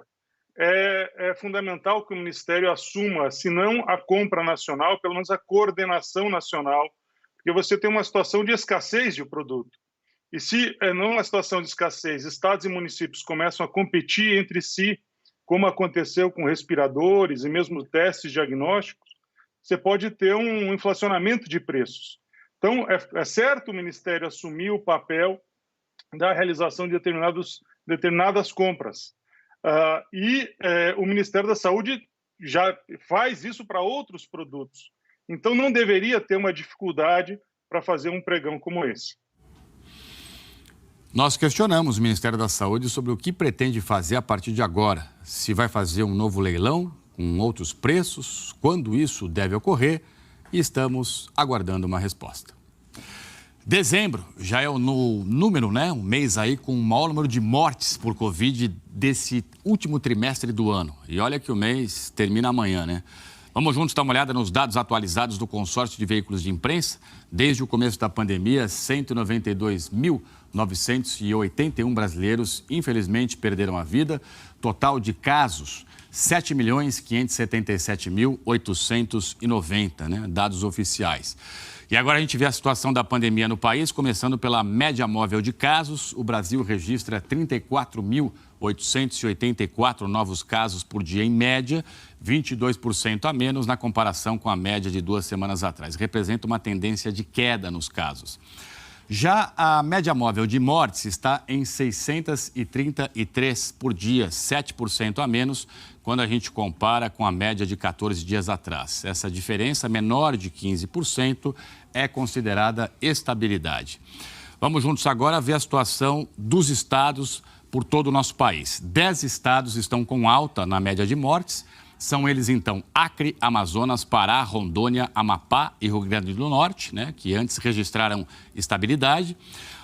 [SPEAKER 21] é fundamental que o Ministério assuma, se não a compra nacional, pelo menos a coordenação nacional, porque você tem uma situação de escassez de produto. E se numa situação de escassez, estados e municípios começam a competir entre si, como aconteceu com respiradores e mesmo testes diagnósticos, você pode ter um inflacionamento de preços. Então, é certo o Ministério assumir o papel da realização de determinadas compras. O Ministério da Saúde já faz isso para outros produtos. Então, não deveria ter uma dificuldade para fazer um pregão como esse.
[SPEAKER 1] Nós questionamos o Ministério da Saúde sobre o que pretende fazer a partir de agora. Se vai fazer um novo leilão com outros preços, quando isso deve ocorrer, e estamos aguardando uma resposta. Dezembro já é o número, um mês aí com o maior número de mortes por Covid desse último trimestre do ano. E olha que o mês termina amanhã, né? Vamos juntos dar uma olhada nos dados atualizados do consórcio de veículos de imprensa. Desde o começo da pandemia, 192.981 brasileiros, infelizmente, perderam a vida. Total de casos, 7.577.890, né? Dados oficiais. E agora a gente vê a situação da pandemia no país, começando pela média móvel de casos. O Brasil registra 34.884 novos casos por dia em média, 22% a menos na comparação com a média de 2 semanas atrás. Representa uma tendência de queda nos casos. Já a média móvel de mortes está em 633 por dia, 7% a menos quando a gente compara com a média de 14 dias atrás. Essa diferença menor de 15% é considerada estabilidade. Vamos juntos agora ver a situação dos estados por todo o nosso país. 10 estados estão com alta na média de mortes. São eles, então, Acre, Amazonas, Pará, Rondônia, Amapá e Rio Grande do Norte, né, que antes registraram estabilidade.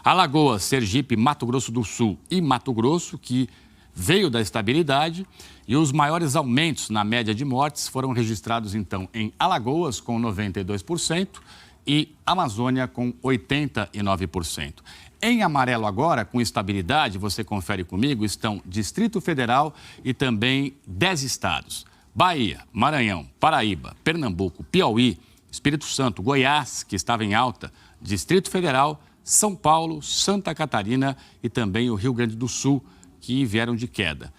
[SPEAKER 1] Alagoas, Sergipe, Mato Grosso do Sul e Mato Grosso, que veio da estabilidade. E os maiores aumentos na média de mortes foram registrados, então, em Alagoas, com 92%, e Amazônia, com 89%. Em amarelo agora, com estabilidade, você confere comigo, estão Distrito Federal e também 10 estados. Bahia, Maranhão, Paraíba, Pernambuco, Piauí, Espírito Santo, Goiás, que estava em alta, Distrito Federal, São Paulo, Santa Catarina e também o Rio Grande do Sul, que vieram de queda.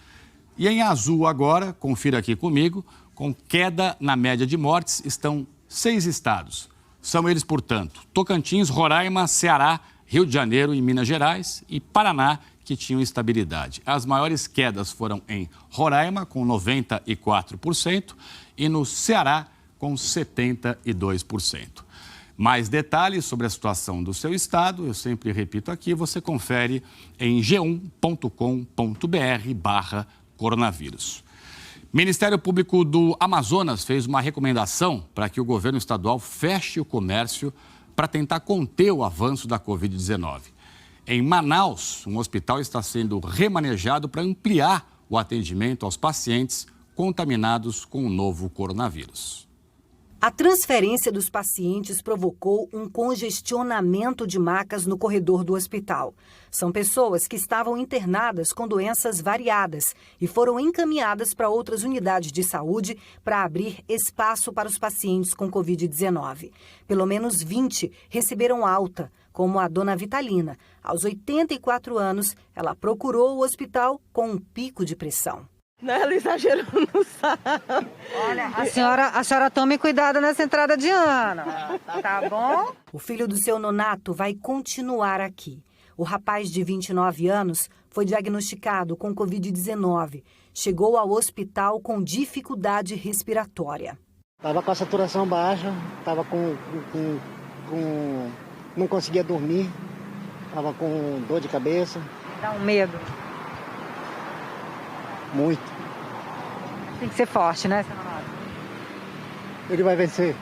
[SPEAKER 1] E em azul agora, confira aqui comigo, com queda na média de mortes, estão 6 estados. São eles, portanto, Tocantins, Roraima, Ceará, Rio de Janeiro e Minas Gerais e Paraná, que tinham estabilidade. As maiores quedas foram em Roraima, com 94%, e no Ceará, com 72%. Mais detalhes sobre a situação do seu estado, eu sempre repito aqui, você confere em g1.com.br/coronavírus. Ministério Público do Amazonas fez uma recomendação para que o governo estadual feche o comércio para tentar conter o avanço da Covid-19. Em Manaus, um hospital está sendo remanejado para ampliar o atendimento aos pacientes contaminados com o novo coronavírus.
[SPEAKER 3] A transferência dos pacientes provocou um congestionamento de macas no corredor do hospital. São pessoas que estavam internadas com doenças variadas e foram encaminhadas para outras unidades de saúde para abrir espaço para os pacientes com Covid-19. Pelo menos 20 receberam alta, como a dona Vitalina. Aos 84 anos, ela procurou o hospital com um pico de pressão.
[SPEAKER 22] Não, ela exagerou no sarro.
[SPEAKER 3] Olha, a senhora tome cuidado nessa entrada de ano, tá bom? O filho do seu Nonato vai continuar aqui. O rapaz de 29 anos foi diagnosticado com Covid-19. Chegou ao hospital com dificuldade respiratória.
[SPEAKER 22] Estava com a saturação baixa, estava não conseguia dormir, estava com dor de cabeça.
[SPEAKER 3] Dá um medo.
[SPEAKER 22] Muito.
[SPEAKER 3] Tem que ser forte, né, seu Nonato?
[SPEAKER 22] Ele vai vencer.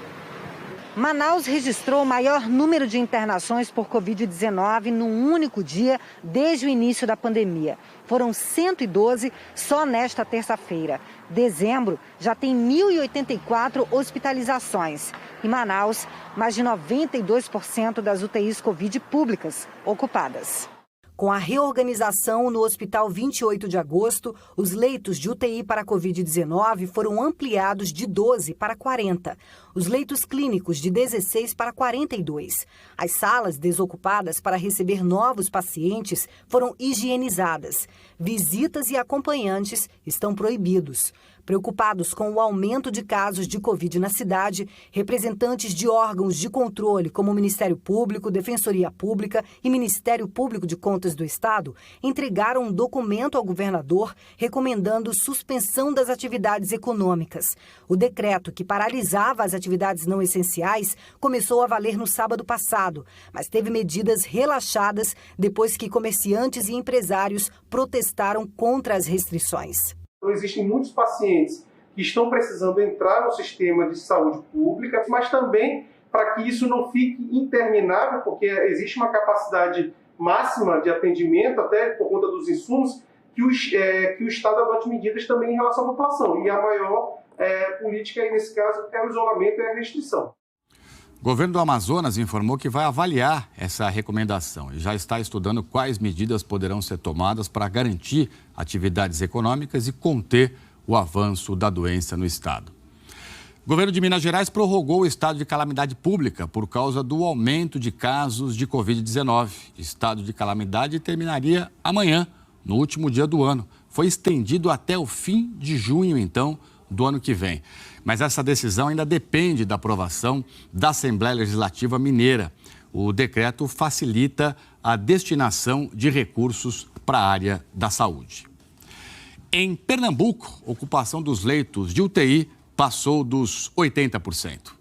[SPEAKER 3] Manaus registrou o maior número de internações por Covid-19 num único dia desde o início da pandemia. Foram 112 só nesta terça-feira. Dezembro já tem 1.084 hospitalizações. Em Manaus, mais de 92% das UTIs Covid públicas ocupadas. Com a reorganização no Hospital 28 de Agosto, os leitos de UTI para Covid-19 foram ampliados de 12 para 40. Os leitos clínicos de 16 para 42. As salas desocupadas para receber novos pacientes foram higienizadas. Visitas e acompanhantes estão proibidos. Preocupados com o aumento de casos de Covid na cidade, representantes de órgãos de controle como o Ministério Público, Defensoria Pública e Ministério Público de Contas do Estado entregaram um documento ao governador recomendando suspensão das atividades econômicas. O decreto que paralisava as atividades não essenciais começou a valer no sábado passado, mas teve medidas relaxadas depois que comerciantes e empresários protestaram contra as restrições.
[SPEAKER 23] Então, existem muitos pacientes que estão precisando entrar no sistema de saúde pública, mas também para que isso não fique interminável, porque existe uma capacidade máxima de atendimento, até por conta dos insumos, que o Estado adote medidas também em relação à população. E a maior política, aí, nesse caso, é o isolamento e a restrição.
[SPEAKER 1] O governo do Amazonas informou que vai avaliar essa recomendação e já está estudando quais medidas poderão ser tomadas para garantir atividades econômicas e conter o avanço da doença no estado. O governo de Minas Gerais prorrogou o estado de calamidade pública por causa do aumento de casos de Covid-19. O estado de calamidade terminaria amanhã, no último dia do ano. Foi estendido até o fim de junho, então, do ano que vem. Mas essa decisão ainda depende da aprovação da Assembleia Legislativa Mineira. O decreto facilita a destinação de recursos para a área da saúde. Em Pernambuco, a ocupação dos leitos de UTI passou dos 80%.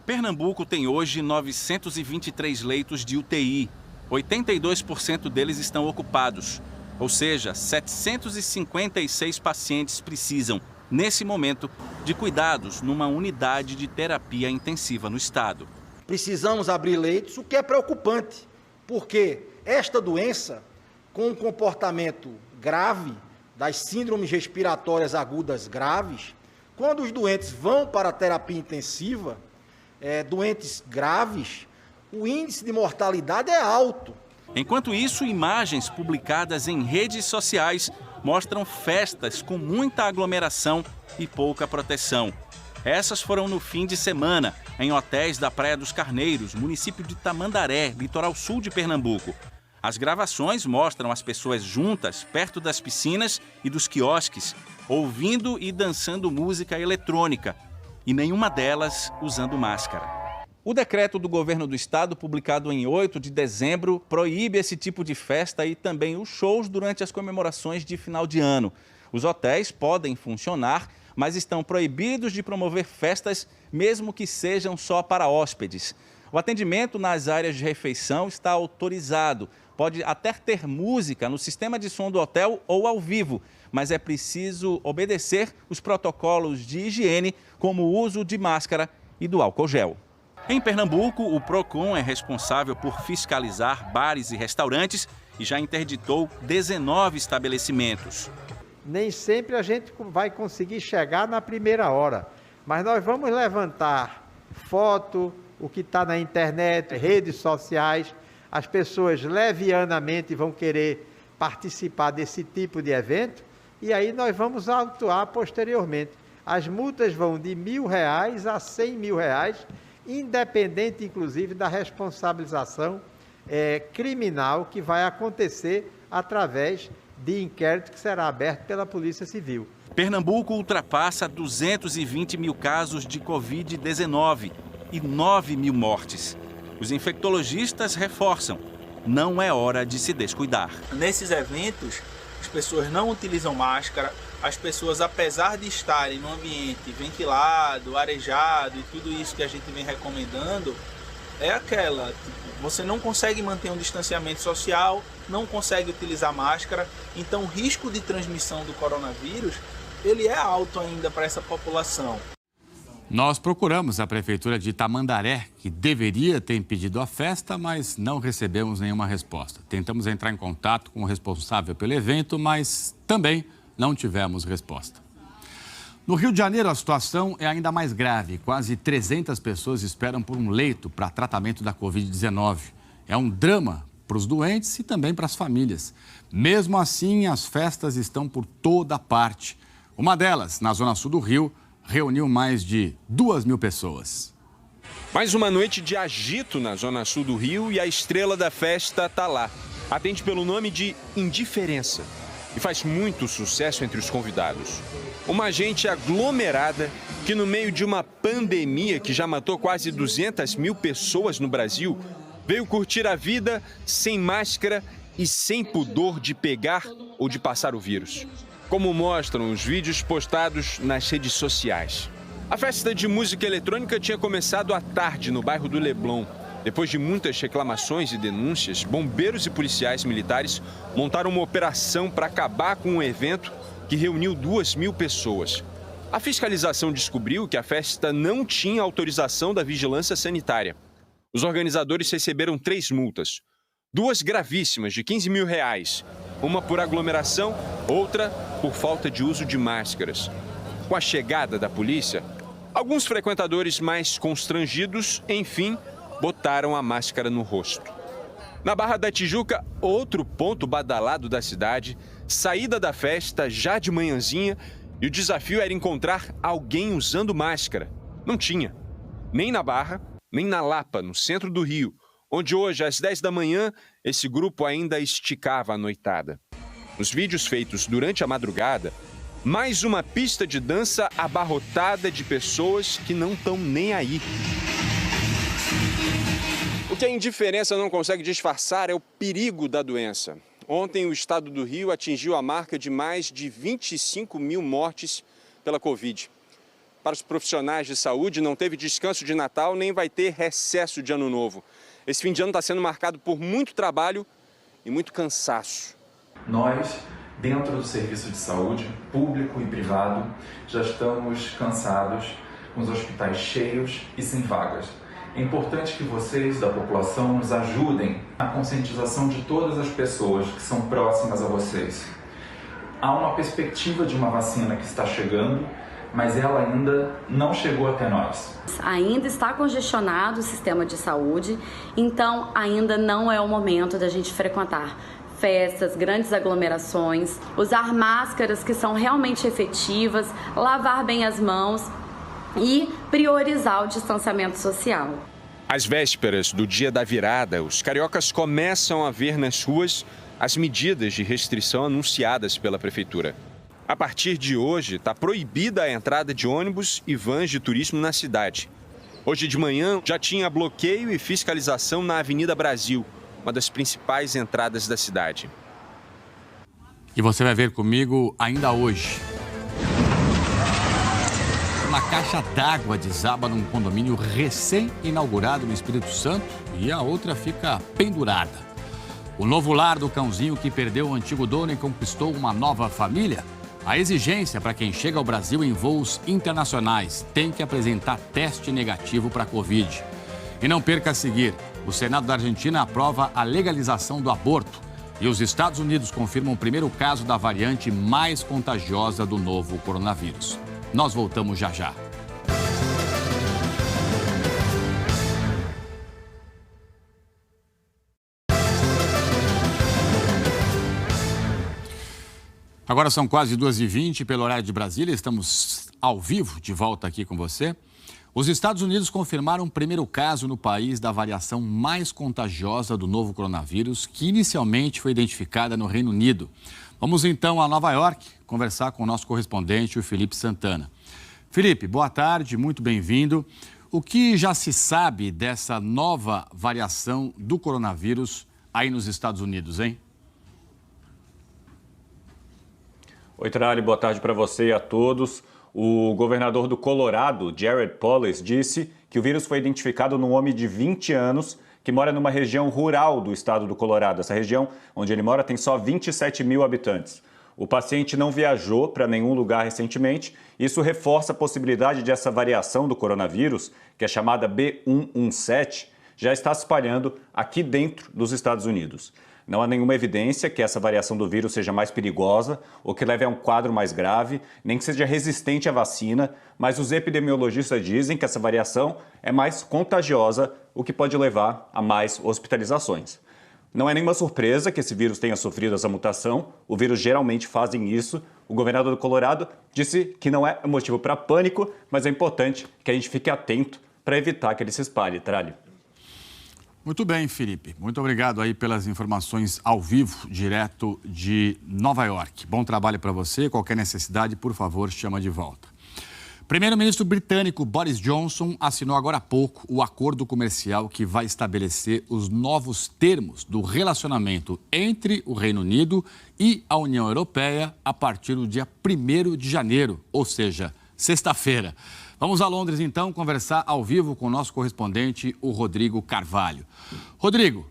[SPEAKER 4] Pernambuco tem hoje 923 leitos de UTI. 82% deles estão ocupados. Ou seja, 756 pacientes precisam, nesse momento, de cuidados numa unidade de terapia intensiva no estado.
[SPEAKER 5] Precisamos abrir leitos, o que é preocupante, porque esta doença, com um comportamento grave, das síndromes respiratórias agudas graves, quando os doentes vão para a terapia intensiva, doentes graves, o índice de mortalidade é alto.
[SPEAKER 4] Enquanto isso, imagens publicadas em redes sociais mostram festas com muita aglomeração e pouca proteção. Essas foram no fim de semana, em hotéis da Praia dos Carneiros, município de Tamandaré, litoral sul de Pernambuco. As gravações mostram as pessoas juntas, perto das piscinas e dos quiosques, ouvindo e dançando música eletrônica, e nenhuma delas usando máscara. O decreto do governo do estado, publicado em 8 de dezembro, proíbe esse tipo de festa e também os shows durante as comemorações de final de ano. Os hotéis podem funcionar, mas estão proibidos de promover festas, mesmo que sejam só para hóspedes. O atendimento nas áreas de refeição está autorizado. Pode até ter música no sistema de som do hotel ou ao vivo, mas é preciso obedecer os protocolos de higiene, como o uso de máscara e do álcool gel. Em Pernambuco, o PROCON é responsável por fiscalizar bares e restaurantes e já interditou 19 estabelecimentos.
[SPEAKER 6] Nem sempre a gente vai conseguir chegar na primeira hora, mas nós vamos levantar foto, o que está na internet, redes sociais. As pessoas levianamente vão querer participar desse tipo de evento e aí nós vamos autuar posteriormente. As multas vão de R$1.000 a R$100.000, independente, inclusive, da responsabilização criminal que vai acontecer através de inquérito que será aberto pela Polícia Civil.
[SPEAKER 4] Pernambuco ultrapassa 220 mil casos de Covid-19 e 9 mil mortes. Os infectologistas reforçam, não é hora de se descuidar.
[SPEAKER 24] Nesses eventos, as pessoas não utilizam máscara, as pessoas, apesar de estarem num ambiente ventilado, arejado e tudo isso que a gente vem recomendando, é aquela, você não consegue manter um distanciamento social, não consegue utilizar máscara, então o risco de transmissão do coronavírus, ele é alto ainda para essa população.
[SPEAKER 1] Nós procuramos a Prefeitura de Tamandaré, que deveria ter impedido a festa, mas não recebemos nenhuma resposta. Tentamos entrar em contato com o responsável pelo evento, mas também não tivemos resposta. No Rio de Janeiro, a situação é ainda mais grave. Quase 300 pessoas esperam por um leito para tratamento da Covid-19. É um drama para os doentes e também para as famílias. Mesmo assim, as festas estão por toda parte. Uma delas, na zona sul do Rio, reuniu mais de 2.000 pessoas.
[SPEAKER 25] Mais uma noite de agito na zona sul do Rio e a estrela da festa está lá. Atende pelo nome de Indiferença e faz muito sucesso entre os convidados. Uma gente aglomerada que, no meio de uma pandemia que já matou quase 200 mil pessoas no Brasil, veio curtir a vida sem máscara e sem pudor de pegar ou de passar o vírus, como mostram os vídeos postados nas redes sociais. A festa de música eletrônica tinha começado à tarde no bairro do Leblon. Depois de muitas reclamações e denúncias, bombeiros e policiais militares montaram uma operação para acabar com um evento que reuniu 2.000 pessoas. A fiscalização descobriu que a festa não tinha autorização da vigilância sanitária. Os organizadores receberam 3 multas, 2 gravíssimas de R$15 mil, uma por aglomeração, outra por falta de uso de máscaras. Com a chegada da polícia, alguns frequentadores mais constrangidos, enfim, botaram a máscara no rosto. Na Barra da Tijuca, outro ponto badalado da cidade, saída da festa já de manhãzinha e o desafio era encontrar alguém usando máscara. Não tinha. Nem na Barra, nem na Lapa, no centro do Rio, onde hoje, às 10 da manhã, esse grupo ainda esticava a noitada. Nos vídeos feitos durante a madrugada, mais uma pista de dança abarrotada de pessoas que não estão nem aí. O que a indiferença não consegue disfarçar é o perigo da doença. Ontem, o estado do Rio atingiu a marca de mais de 25 mil mortes pela Covid. Para os profissionais de saúde, não teve descanso de Natal, nem vai ter recesso de Ano Novo. Esse fim de ano está sendo marcado por muito trabalho e muito cansaço.
[SPEAKER 2] Nós, dentro do serviço de saúde, público e privado, já estamos cansados, com os hospitais cheios e sem vagas. É importante que vocês, da população, nos ajudem na conscientização de todas as pessoas que são próximas a vocês. Há uma perspectiva de uma vacina que está chegando, mas ela ainda não chegou até nós.
[SPEAKER 7] Ainda está congestionado o sistema de saúde, então ainda não é o momento da gente frequentar festas, grandes aglomerações, usar máscaras que são realmente efetivas, lavar bem as mãos e priorizar o distanciamento social.
[SPEAKER 25] Às vésperas do dia da virada, os cariocas começam a ver nas ruas as medidas de restrição anunciadas pela prefeitura. A partir de hoje, está proibida a entrada de ônibus e vans de turismo na cidade. Hoje de manhã já tinha bloqueio e fiscalização na Avenida Brasil, uma das principais entradas da cidade.
[SPEAKER 1] E você vai ver comigo ainda hoje. Uma caixa d'água desaba num condomínio recém-inaugurado no Espírito Santo e a outra fica pendurada. O novo lar do cãozinho que perdeu o antigo dono e conquistou uma nova família? A exigência para quem chega ao Brasil em voos internacionais tem que apresentar teste negativo para a Covid. E não perca a seguir, o Senado da Argentina aprova a legalização do aborto e os Estados Unidos confirmam o primeiro caso da variante mais contagiosa do novo coronavírus. Nós voltamos já já. Agora são quase 2h20 pelo horário de Brasília, estamos ao vivo de volta aqui com você. Os Estados Unidos confirmaram o primeiro caso no país da variação mais contagiosa do novo coronavírus, que inicialmente foi identificada no Reino Unido. Vamos então a Nova York conversar com o nosso correspondente, o Felipe Santana. Felipe, boa tarde, muito bem-vindo. O que já se sabe dessa nova variação do coronavírus aí nos Estados Unidos, hein?
[SPEAKER 8] Oi, Trali, boa tarde para você e a todos. O governador do Colorado, Jared Polis, disse que o vírus foi identificado num homem de 20 anos que mora numa região rural do estado do Colorado. Essa região onde ele mora tem só 27 mil habitantes. O paciente não viajou para nenhum lugar recentemente. Isso reforça a possibilidade de essa variação do coronavírus, que é chamada B117, já está se espalhando aqui dentro dos Estados Unidos. Não há nenhuma evidência que essa variação do vírus seja mais perigosa ou que leve a um quadro mais grave, nem que seja resistente à vacina, mas os epidemiologistas dizem que essa variação é mais contagiosa, o que pode levar a mais hospitalizações. Não é nenhuma surpresa que esse vírus tenha sofrido essa mutação, o vírus geralmente fazem isso. O governador do Colorado disse que não é motivo para pânico, mas é importante que a gente fique atento para evitar que ele se espalhe, Trali.
[SPEAKER 1] Muito bem, Felipe. Muito obrigado aí pelas informações ao vivo, direto de Nova York. Bom trabalho para você. Qualquer necessidade, por favor, chama de volta. Primeiro-ministro britânico Boris Johnson assinou agora há pouco o acordo comercial que vai estabelecer os novos termos do relacionamento entre o Reino Unido e a União Europeia a partir do dia 1º de janeiro, ou seja, sexta-feira. Vamos a Londres, então, conversar ao vivo com o nosso correspondente, o Rodrigo Carvalho. Rodrigo,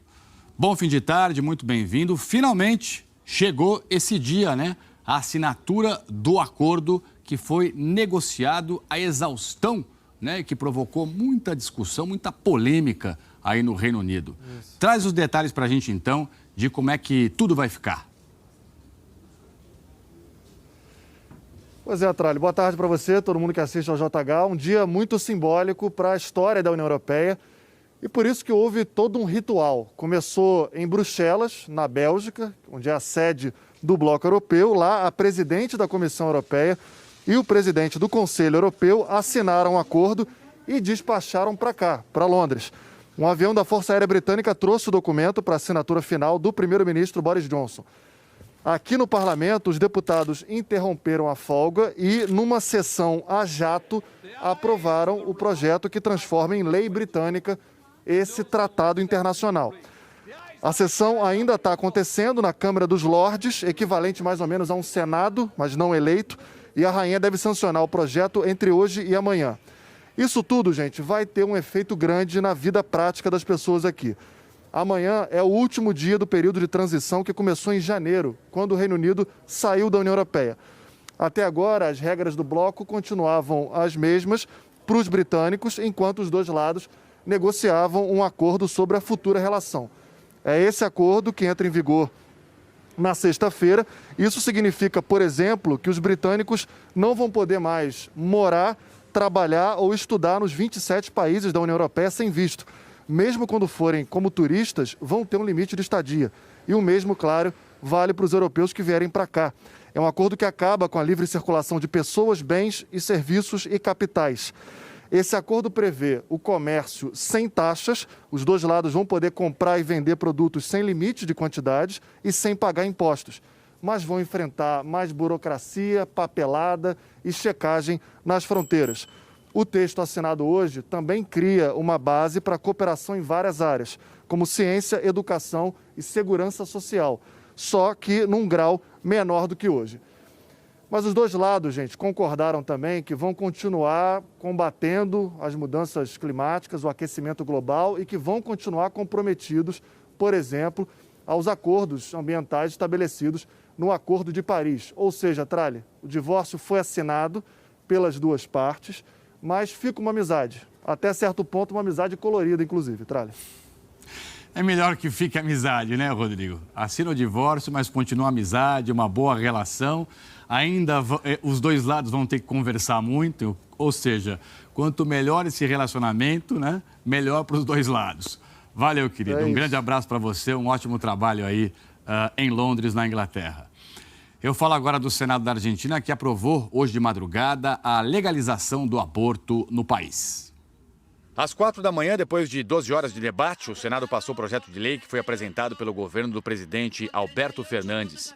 [SPEAKER 1] bom fim de tarde, muito bem-vindo. Finalmente chegou esse dia, né? A assinatura do acordo que foi negociado à exaustão, né? Que provocou muita discussão, muita polêmica aí no Reino Unido. Isso. Traz os detalhes para a gente, então, de como é que tudo vai ficar.
[SPEAKER 9] Pois é, Trali, boa tarde para você, todo mundo que assiste ao JH. Um dia muito simbólico para a história da União Europeia. E por isso que houve todo um ritual. Começou em Bruxelas, na Bélgica, onde é a sede do Bloco Europeu. Lá, a presidente da Comissão Europeia e o presidente do Conselho Europeu assinaram um acordo e despacharam para cá, para Londres. Um avião da Força Aérea Britânica trouxe o documento para a assinatura final do primeiro-ministro Boris Johnson. Aqui no parlamento, os deputados interromperam a folga e, numa sessão a jato, aprovaram o projeto que transforma em lei britânica esse tratado internacional. A sessão ainda está acontecendo na Câmara dos Lordes, equivalente mais ou menos a um Senado, mas não eleito, e a rainha deve sancionar o projeto entre hoje e amanhã. Isso tudo, gente, vai ter um efeito grande na vida prática das pessoas aqui. Amanhã é o último dia do período de transição que começou em janeiro, quando o Reino Unido saiu da União Europeia. Até agora, as regras do bloco continuavam as mesmas para os britânicos, enquanto os dois lados negociavam um acordo sobre a futura relação. É esse acordo que entra em vigor na sexta-feira. Isso significa, por exemplo, que os britânicos não vão poder mais morar, trabalhar ou estudar nos 27 países da União Europeia sem visto. Mesmo quando forem como turistas, vão ter um limite de estadia. E o mesmo, claro, vale para os europeus que vierem para cá. É um acordo que acaba com a livre circulação de pessoas, bens e serviços e capitais. Esse acordo prevê o comércio sem taxas, os dois lados vão poder comprar e vender produtos sem limite de quantidades e sem pagar impostos, mas vão enfrentar mais burocracia, papelada e checagem nas fronteiras. O texto assinado hoje também cria uma base para cooperação em várias áreas, como ciência, educação e segurança social, só que num grau menor do que hoje. Mas os dois lados, gente, concordaram também que vão continuar combatendo as mudanças climáticas, o aquecimento global e que vão continuar comprometidos, por exemplo, aos acordos ambientais estabelecidos no Acordo de Paris. Ou seja, Tralli, o divórcio foi assinado pelas duas partes, mas fica uma amizade. Até certo ponto, uma amizade colorida, inclusive, Tralli.
[SPEAKER 1] É melhor que fique amizade, né, Rodrigo? Assina o divórcio, mas continua a amizade, uma boa relação. Ainda os dois lados vão ter que conversar muito, ou seja, quanto melhor esse relacionamento, né, melhor para os dois lados. Valeu, querido. Um grande abraço para você, um ótimo trabalho aí em Londres, na Inglaterra. Eu falo agora do Senado da Argentina, que aprovou hoje de madrugada a legalização do aborto no país. Às 4 da manhã, depois de 12 horas de debate, o Senado passou o projeto de lei que foi apresentado pelo governo do presidente Alberto Fernandes.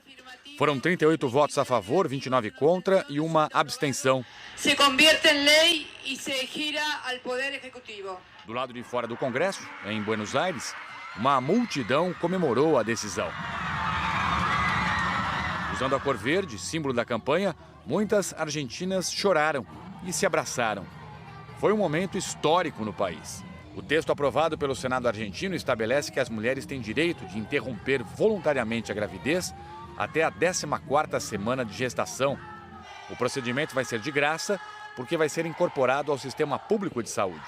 [SPEAKER 1] Foram 38 votos a favor, 29 contra e uma abstenção.
[SPEAKER 10] Se convierte em lei e se gira ao Poder Executivo.
[SPEAKER 1] Do lado de fora do Congresso, em Buenos Aires, uma multidão comemorou a decisão. Usando a cor verde, símbolo da campanha, muitas argentinas choraram e se abraçaram. Foi um momento histórico no país. O texto aprovado pelo Senado argentino estabelece que as mulheres têm direito de interromper voluntariamente a gravidez até a 14ª semana de gestação. O procedimento vai ser de graça porque vai ser incorporado ao sistema público de saúde.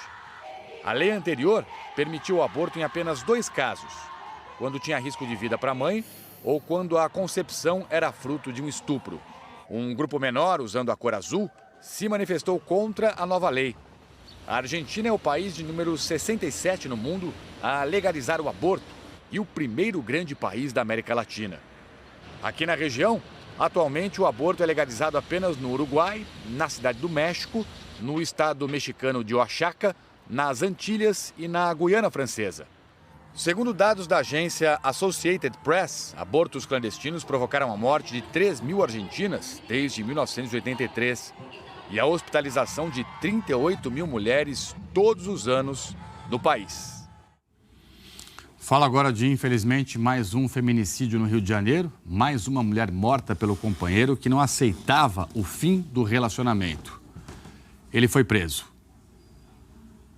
[SPEAKER 1] A lei anterior permitiu o aborto em apenas 2 casos, quando tinha risco de vida para a mãe ou quando a concepção era fruto de um estupro. Um grupo menor, usando a cor azul, se manifestou contra a nova lei. A Argentina é o país de número 67 no mundo a legalizar o aborto e o primeiro grande país da América Latina. Aqui na região, atualmente o aborto é legalizado apenas no Uruguai, na Cidade do México, no estado mexicano de Oaxaca, nas Antilhas e na Guiana Francesa. Segundo dados da agência Associated Press, abortos clandestinos provocaram a morte de 3.000 argentinas desde 1983 e a hospitalização de 38.000 mulheres todos os anos no país. Fala agora de, infelizmente, mais um feminicídio no Rio de Janeiro. Mais uma mulher morta pelo companheiro que não aceitava o fim do relacionamento. Ele foi preso.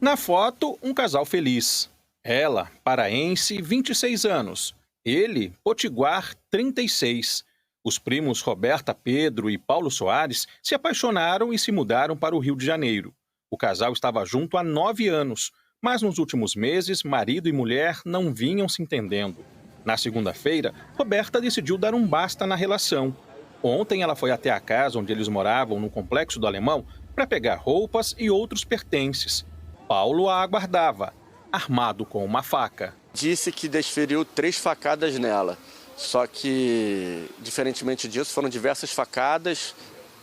[SPEAKER 4] Na foto, um casal feliz. Ela, paraense, 26 anos. Ele, potiguar, 36. Os primos Roberta Pedro e Paulo Soares se apaixonaram e se mudaram para o Rio de Janeiro. O casal estava junto há 9 anos, mas nos últimos meses, marido e mulher não vinham se entendendo. Na segunda-feira, Roberta decidiu dar um basta na relação. Ontem ela foi até a casa onde eles moravam, no Complexo do Alemão, para pegar roupas e outros pertences. Paulo a aguardava. armado com uma faca.
[SPEAKER 11] Disse que desferiu 3 facadas nela, só que, diferentemente disso, foram diversas facadas,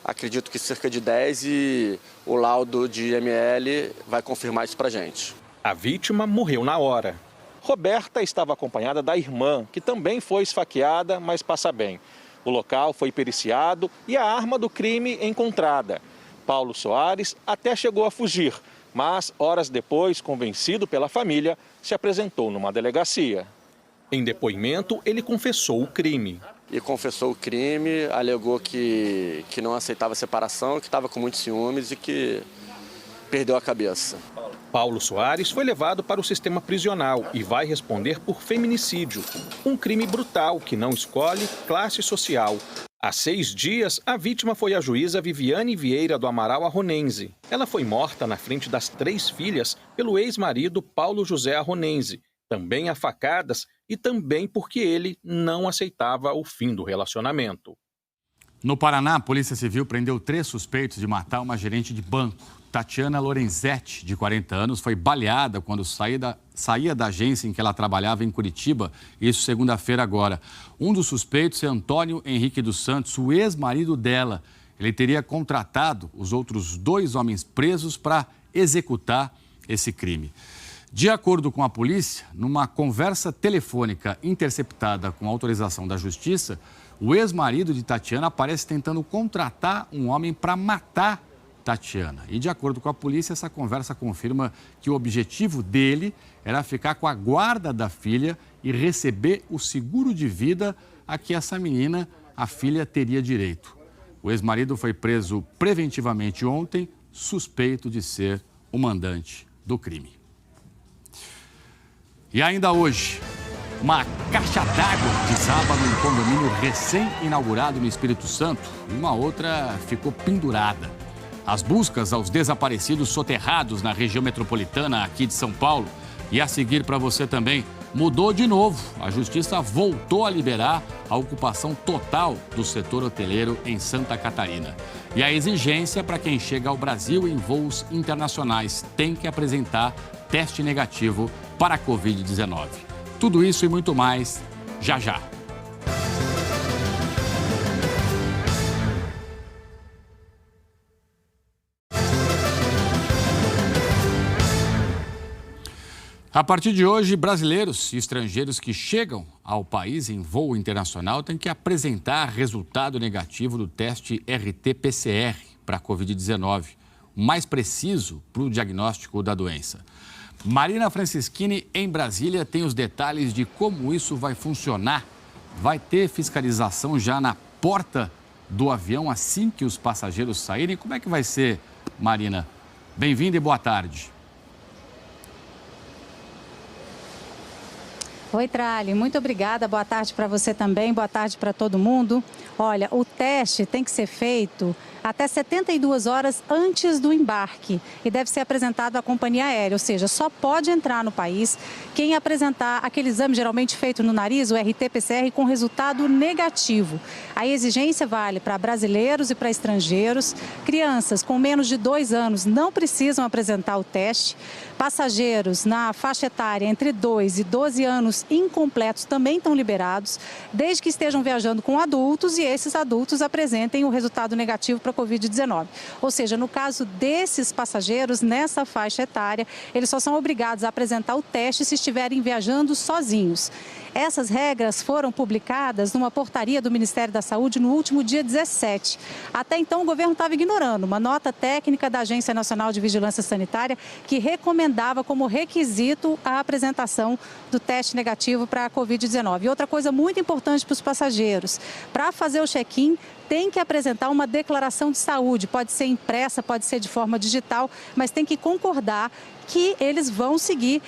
[SPEAKER 11] acredito que cerca de 10, e o laudo de IML vai confirmar isso pra gente.
[SPEAKER 4] A vítima morreu na hora.
[SPEAKER 12] Roberta estava acompanhada da irmã, que também foi esfaqueada, mas passa bem. O local foi periciado e a arma do crime encontrada. Paulo Soares até chegou a fugir, mas horas depois, convencido pela família, se apresentou numa delegacia.
[SPEAKER 4] Em depoimento, ele confessou o crime.
[SPEAKER 11] E confessou o crime, alegou que não aceitava a separação, que estava com muitos ciúmes e que perdeu a cabeça.
[SPEAKER 4] Paulo Soares foi levado para o sistema prisional e vai responder por feminicídio, um crime brutal que não escolhe classe social. Há 6 dias, a vítima foi a juíza Viviane Vieira do Amaral Arronense. Ela foi morta na frente das 3 filhas pelo ex-marido Paulo José Arronense, também a facadas e também porque ele não aceitava o fim do relacionamento.
[SPEAKER 1] No Paraná, a Polícia Civil prendeu 3 suspeitos de matar uma gerente de banco. Tatiana Lorenzetti, de 40 anos, foi baleada quando saía da agência em que ela trabalhava em Curitiba, isso segunda-feira agora. Um dos suspeitos é Antônio Henrique dos Santos, o ex-marido dela. Ele teria contratado os outros 2 homens presos para executar esse crime. De acordo com a polícia, numa conversa telefônica interceptada com autorização da Justiça, o ex-marido de Tatiana aparece tentando contratar um homem para matar Tatiana. E de acordo com a polícia, essa conversa confirma que o objetivo dele era ficar com a guarda da filha e receber o seguro de vida a que essa menina, a filha, teria direito. O ex-marido foi preso preventivamente ontem, suspeito de ser o mandante do crime. E ainda hoje, uma caixa d'água desaba num condomínio recém-inaugurado no Espírito Santo e uma outra ficou pendurada. As buscas aos desaparecidos soterrados na região metropolitana aqui de São Paulo e a seguir para você também mudou de novo. A Justiça voltou a liberar a ocupação total do setor hoteleiro em Santa Catarina. E a exigência para quem chega ao Brasil em voos internacionais tem que apresentar teste negativo para a Covid-19. Tudo isso e muito mais, já já. A partir de hoje, brasileiros e estrangeiros que chegam ao país em voo internacional têm que apresentar resultado negativo do teste RT-PCR para a Covid-19, o mais preciso para o diagnóstico da doença. Marina Francischini, em Brasília, tem os detalhes de como isso vai funcionar. Vai ter fiscalização já na porta do avião assim que os passageiros saírem? Como é que vai ser, Marina? Bem-vinda e boa tarde.
[SPEAKER 13] Oi, Trali, muito obrigada. Boa tarde para você também, boa tarde para todo mundo. Olha, o teste tem que ser feito até 72 horas antes do embarque e deve ser apresentado à companhia aérea, ou seja, só pode entrar no país quem apresentar aquele exame geralmente feito no nariz, o RT-PCR, com resultado negativo. A exigência vale para brasileiros e para estrangeiros. Crianças com menos de 2 anos não precisam apresentar o teste. Passageiros na faixa etária entre 2 e 12 anos incompletos também estão liberados, desde que estejam viajando com adultos e esses adultos apresentem o resultado negativo para a Covid-19. Ou seja, no caso desses passageiros, nessa faixa etária, eles só são obrigados a apresentar o teste se estiverem viajando sozinhos. Essas regras foram publicadas numa portaria do Ministério da Saúde no último dia 17. Até então, o governo estava ignorando uma nota técnica da Agência Nacional de Vigilância Sanitária que recomendava como requisito a apresentação do teste negativo para a Covid-19. E outra coisa muito importante para os passageiros, para fazer o check-in, tem que apresentar uma declaração de saúde, pode ser impressa, pode ser de forma digital, mas tem que concordar que eles vão seguir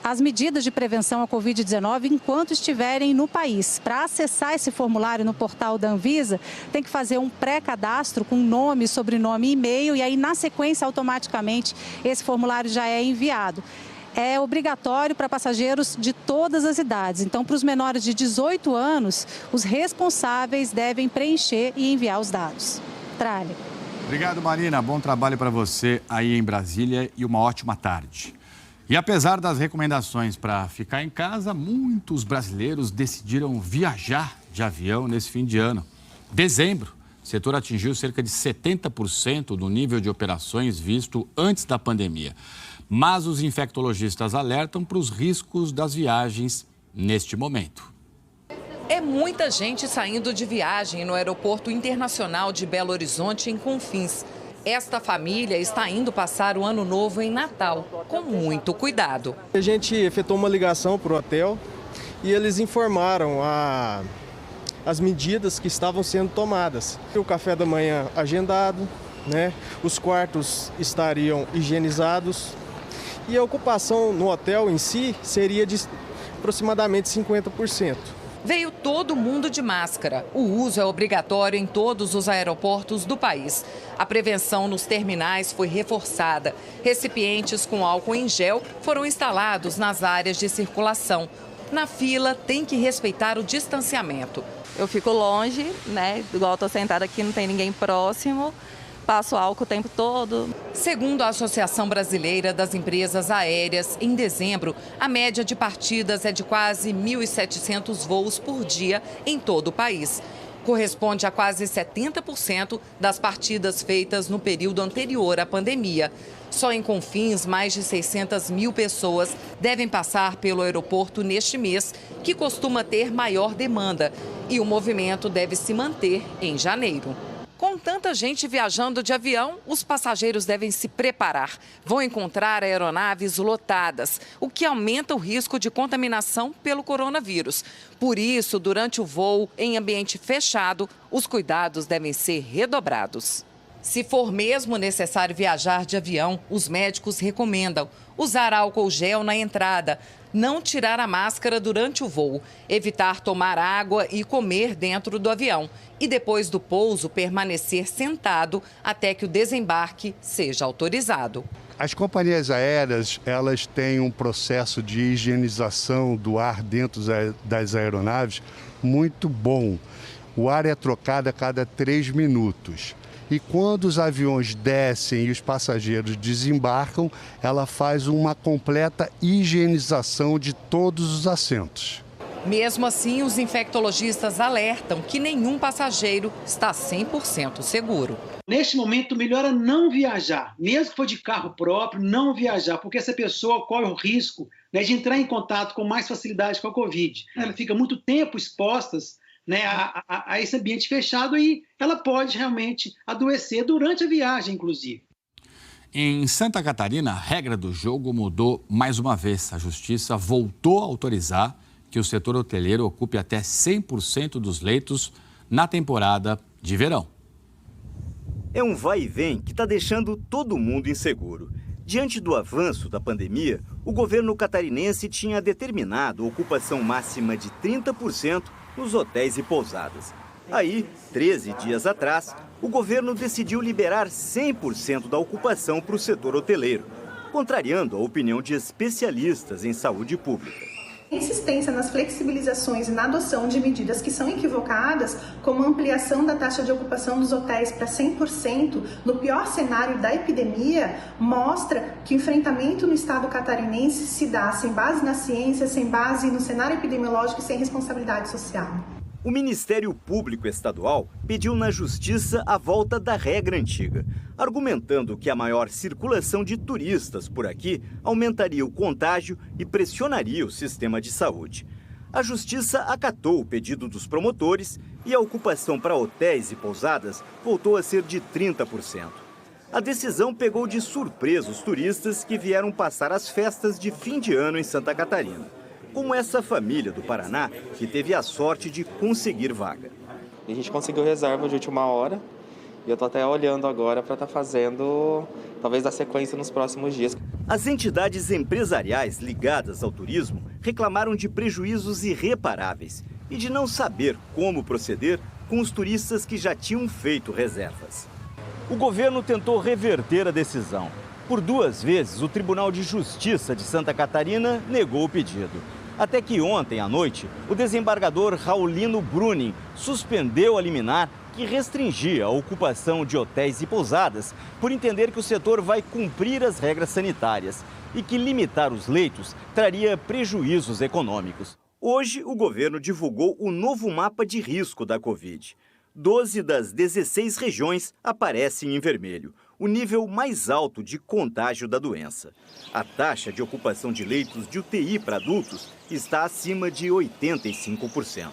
[SPEAKER 13] as medidas de prevenção à Covid-19 enquanto estiverem no país. Para acessar esse formulário no portal da Anvisa, tem que fazer um pré-cadastro com nome, sobrenome e e-mail, e aí, na sequência, automaticamente, esse formulário já é enviado. É obrigatório para passageiros de todas as idades. Então, para os menores de 18 anos, os responsáveis devem preencher e enviar os dados. Tralha.
[SPEAKER 1] Obrigado, Marina. Bom trabalho para você aí em Brasília e uma ótima tarde. E apesar das recomendações para ficar em casa, muitos brasileiros decidiram viajar de avião nesse fim de ano. Dezembro, o setor atingiu cerca de 70% do nível de operações visto antes da pandemia. Mas os infectologistas alertam para os riscos das viagens neste momento.
[SPEAKER 14] É muita gente saindo de viagem no Aeroporto Internacional de Belo Horizonte, em Confins. Esta família está indo passar o Ano Novo em Natal, com muito cuidado.
[SPEAKER 15] A gente efetuou uma ligação para o hotel e eles informaram as medidas que estavam sendo tomadas. O café da manhã agendado, né? Os quartos estariam higienizados e a ocupação no hotel em si seria de aproximadamente 50%.
[SPEAKER 14] Veio todo mundo de máscara. O uso é obrigatório em todos os aeroportos do país. A prevenção nos terminais foi reforçada. Recipientes com álcool em gel foram instalados nas áreas de circulação. Na fila, tem que respeitar o distanciamento.
[SPEAKER 16] Eu fico longe, né? Igual eu tô sentada aqui, não tem ninguém próximo. Passo álcool o tempo todo.
[SPEAKER 14] Segundo a Associação Brasileira das Empresas Aéreas, em dezembro, a média de partidas é de quase 1.700 voos por dia em todo o país. Corresponde a quase 70% das partidas feitas no período anterior à pandemia. Só em Confins, mais de 600 mil pessoas devem passar pelo aeroporto neste mês, que costuma ter maior demanda. E o movimento deve se manter em janeiro. Com tanta gente viajando de avião, os passageiros devem se preparar. Vão encontrar aeronaves lotadas, o que aumenta o risco de contaminação pelo coronavírus. Por isso, durante o voo em ambiente fechado, os cuidados devem ser redobrados. Se for mesmo necessário viajar de avião, os médicos recomendam usar álcool gel na entrada, não tirar a máscara durante o voo, evitar tomar água e comer dentro do avião e depois do pouso permanecer sentado até que o desembarque seja autorizado.
[SPEAKER 17] As companhias aéreas, elas têm um processo de higienização do ar dentro das aeronaves muito bom. O ar é trocado a cada 3 minutos. E quando os aviões descem e os passageiros desembarcam, ela faz uma completa higienização de todos os assentos.
[SPEAKER 14] Mesmo assim, os infectologistas alertam que nenhum passageiro está 100% seguro.
[SPEAKER 18] Neste momento, melhor é não viajar, mesmo que for de carro próprio, não viajar, porque essa pessoa corre o risco, né, de entrar em contato com mais facilidade com a Covid. Ela fica muito tempo exposta, né, a esse ambiente fechado e ela pode realmente adoecer durante a viagem, inclusive.
[SPEAKER 1] Em Santa Catarina, a regra do jogo mudou mais uma vez. A Justiça voltou a autorizar que o setor hoteleiro ocupe até 100% dos leitos na temporada de verão.
[SPEAKER 26] É um vai e vem que está deixando todo mundo inseguro. Diante do avanço da pandemia, o governo catarinense tinha determinado a ocupação máxima de 30% nos hotéis e pousadas. Aí, 13 dias atrás, o governo decidiu liberar 100% da ocupação para o setor hoteleiro, contrariando a opinião de especialistas em saúde pública.
[SPEAKER 27] Insistência nas flexibilizações e na adoção de medidas que são equivocadas, como a ampliação da taxa de ocupação dos hotéis para 100% no pior cenário da epidemia, mostra que o enfrentamento no estado catarinense se dá sem base na ciência, sem base no cenário epidemiológico e sem responsabilidade social.
[SPEAKER 26] O Ministério Público Estadual pediu na Justiça a volta da regra antiga, argumentando que a maior circulação de turistas por aqui aumentaria o contágio e pressionaria o sistema de saúde. A Justiça acatou o pedido dos promotores e a ocupação para hotéis e pousadas voltou a ser de 30%. A decisão pegou de surpresa os turistas que vieram passar as festas de fim de ano em Santa Catarina, como essa família do Paraná, que teve a sorte de conseguir vaga.
[SPEAKER 28] A gente conseguiu reserva de última hora e eu estou até olhando agora para estar fazendo, talvez, a sequência nos próximos dias.
[SPEAKER 26] As entidades empresariais ligadas ao turismo reclamaram de prejuízos irreparáveis e de não saber como proceder com os turistas que já tinham feito reservas. O governo tentou reverter a decisão. Por 2 vezes, o Tribunal de Justiça de Santa Catarina negou o pedido. Até que ontem à noite, o desembargador Raulino Bruning suspendeu a liminar que restringia a ocupação de hotéis e pousadas por entender que o setor vai cumprir as regras sanitárias e que limitar os leitos traria prejuízos econômicos. Hoje, o governo divulgou o novo mapa de risco da Covid. 12 das 16 regiões aparecem em vermelho, o nível mais alto de contágio da doença. A taxa de ocupação de leitos de UTI para adultos está acima de 85%.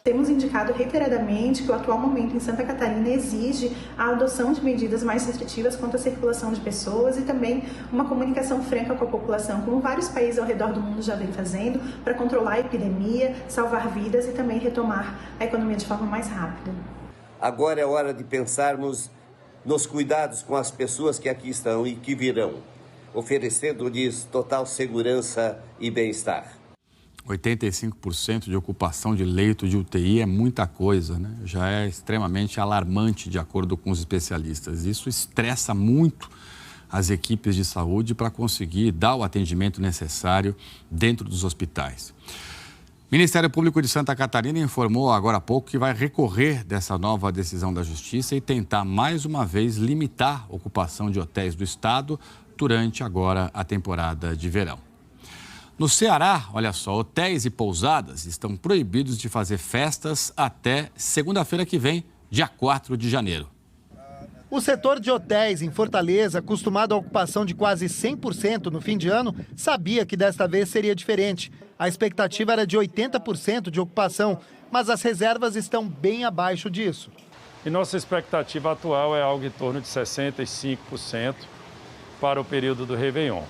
[SPEAKER 27] Temos indicado reiteradamente que o atual momento em Santa Catarina exige a adoção de medidas mais restritivas quanto à circulação de pessoas e também uma comunicação franca com a população, como vários países ao redor do mundo já vêm fazendo, para controlar a epidemia, salvar vidas e também retomar a economia de forma mais rápida.
[SPEAKER 3] Agora é hora de pensarmos nos cuidados com as pessoas que aqui estão e que virão, oferecendo-lhes total segurança e bem-estar.
[SPEAKER 1] 85% de ocupação de leito de UTI é muita coisa, né? Já é extremamente alarmante, de acordo com os especialistas. Isso estressa muito as equipes de saúde para conseguir dar o atendimento necessário dentro dos hospitais. O Ministério Público de Santa Catarina informou agora há pouco que vai recorrer dessa nova decisão da Justiça e tentar mais uma vez limitar a ocupação de hotéis do estado durante agora a temporada de verão. No Ceará, olha só, hotéis e pousadas estão proibidos de fazer festas até segunda-feira que vem, dia 4 de janeiro.
[SPEAKER 5] O setor de hotéis em Fortaleza, acostumado à ocupação de quase 100% no fim de ano, sabia que desta vez seria diferente. A expectativa era de 80% de ocupação, mas as reservas estão bem abaixo disso.
[SPEAKER 6] E nossa expectativa atual é algo em torno de 65% para o período do Réveillon.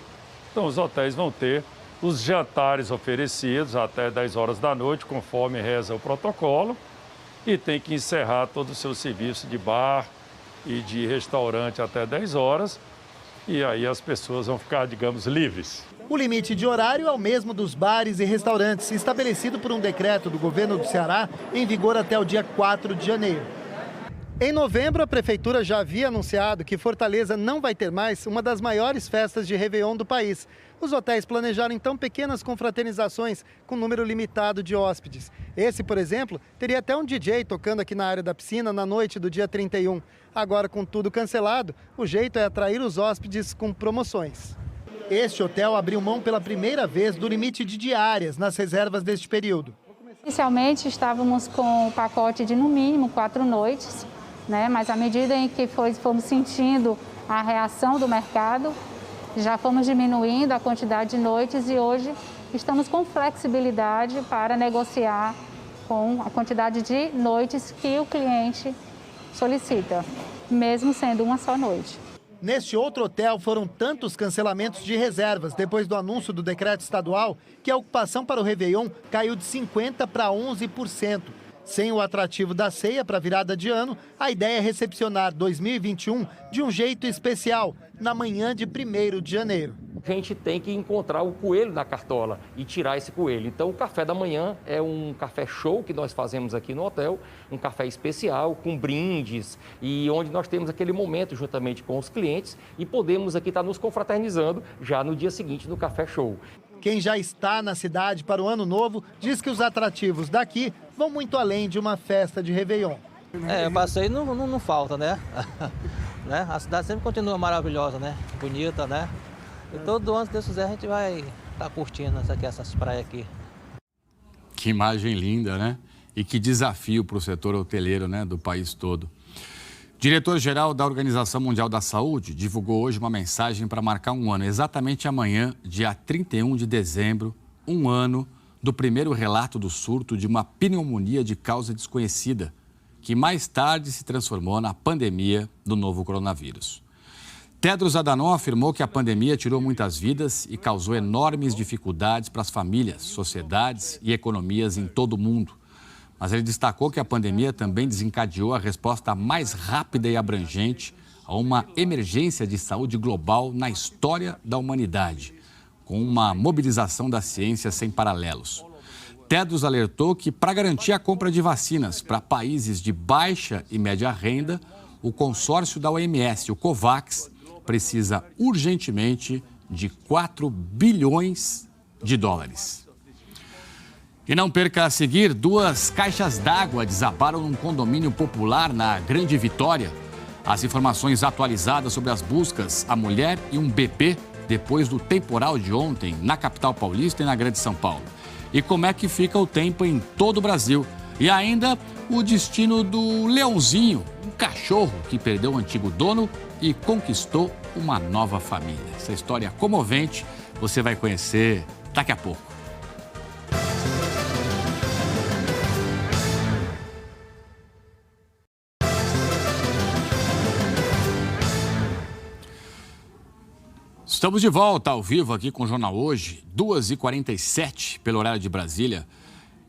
[SPEAKER 6] Então, os hotéis vão ter os jantares oferecidos até 10 horas da noite, conforme reza o protocolo, e tem que encerrar todo o seu serviço de bar e de restaurante até 10 horas, e aí as pessoas vão ficar, digamos, livres.
[SPEAKER 5] O limite de horário é o mesmo dos bares e restaurantes, estabelecido por um decreto do governo do Ceará, em vigor até o dia 4 de janeiro. Em novembro, a prefeitura já havia anunciado que Fortaleza não vai ter mais uma das maiores festas de Réveillon do país. Os hotéis planejaram então pequenas confraternizações com número limitado de hóspedes. Esse, por exemplo, teria até um DJ tocando aqui na área da piscina na noite do dia 31. Agora, com tudo cancelado, o jeito é atrair os hóspedes com promoções. Este hotel abriu mão pela primeira vez do limite de diárias nas reservas deste período.
[SPEAKER 13] Inicialmente estávamos com o pacote de no mínimo 4 noites, mas à medida em que fomos sentindo a reação do mercado, já fomos diminuindo a quantidade de noites e hoje estamos com flexibilidade para negociar com a quantidade de noites que o cliente solicita, mesmo sendo uma só noite.
[SPEAKER 5] Neste outro hotel foram tantos cancelamentos de reservas depois do anúncio do decreto estadual que a ocupação para o Réveillon caiu de 50% para 11%. Sem o atrativo da ceia para a virada de ano, a ideia é recepcionar 2021 de um jeito especial, na manhã de 1º de janeiro.
[SPEAKER 19] A gente tem que encontrar o coelho na cartola e tirar esse coelho. Então, o café da manhã é um café show que nós fazemos aqui no hotel, um café especial, com brindes, e onde nós temos aquele momento juntamente com os clientes e podemos aqui estar nos confraternizando já no dia seguinte no café show.
[SPEAKER 5] Quem já está na cidade para o Ano Novo diz que os atrativos daqui vão muito além de uma festa de Réveillon.
[SPEAKER 20] O passeio não falta, né? A cidade sempre continua maravilhosa, né? Bonita, né? E todo ano, se Deus quiser, a gente vai estar curtindo essas praias aqui.
[SPEAKER 1] Que imagem linda, né? E que desafio para o setor hoteleiro, né, do país todo. Diretor-geral da Organização Mundial da Saúde divulgou hoje uma mensagem para marcar um ano, exatamente amanhã, dia 31 de dezembro, um ano do primeiro relato do surto de uma pneumonia de causa desconhecida, que mais tarde se transformou na pandemia do novo coronavírus. Tedros Adhanom afirmou que a pandemia tirou muitas vidas e causou enormes dificuldades para as famílias, sociedades e economias em todo o mundo. Mas ele destacou que a pandemia também desencadeou a resposta mais rápida e abrangente a uma emergência de saúde global na história da humanidade, com uma mobilização da ciência sem paralelos. Tedros alertou que, para garantir a compra de vacinas para países de baixa e média renda, o consórcio da OMS, o COVAX, precisa urgentemente de 4 bilhões de dólares. E não perca a seguir, 2 caixas d'água desabaram num condomínio popular na Grande Vitória. As informações atualizadas sobre as buscas a mulher e um bebê depois do temporal de ontem na capital paulista e na Grande São Paulo. E como é que fica o tempo em todo o Brasil. E ainda o destino do Leãozinho, um cachorro que perdeu o antigo dono e conquistou uma nova família. Essa história comovente você vai conhecer daqui a pouco. Estamos de volta ao vivo aqui com o Jornal Hoje, 2h47 pelo horário de Brasília.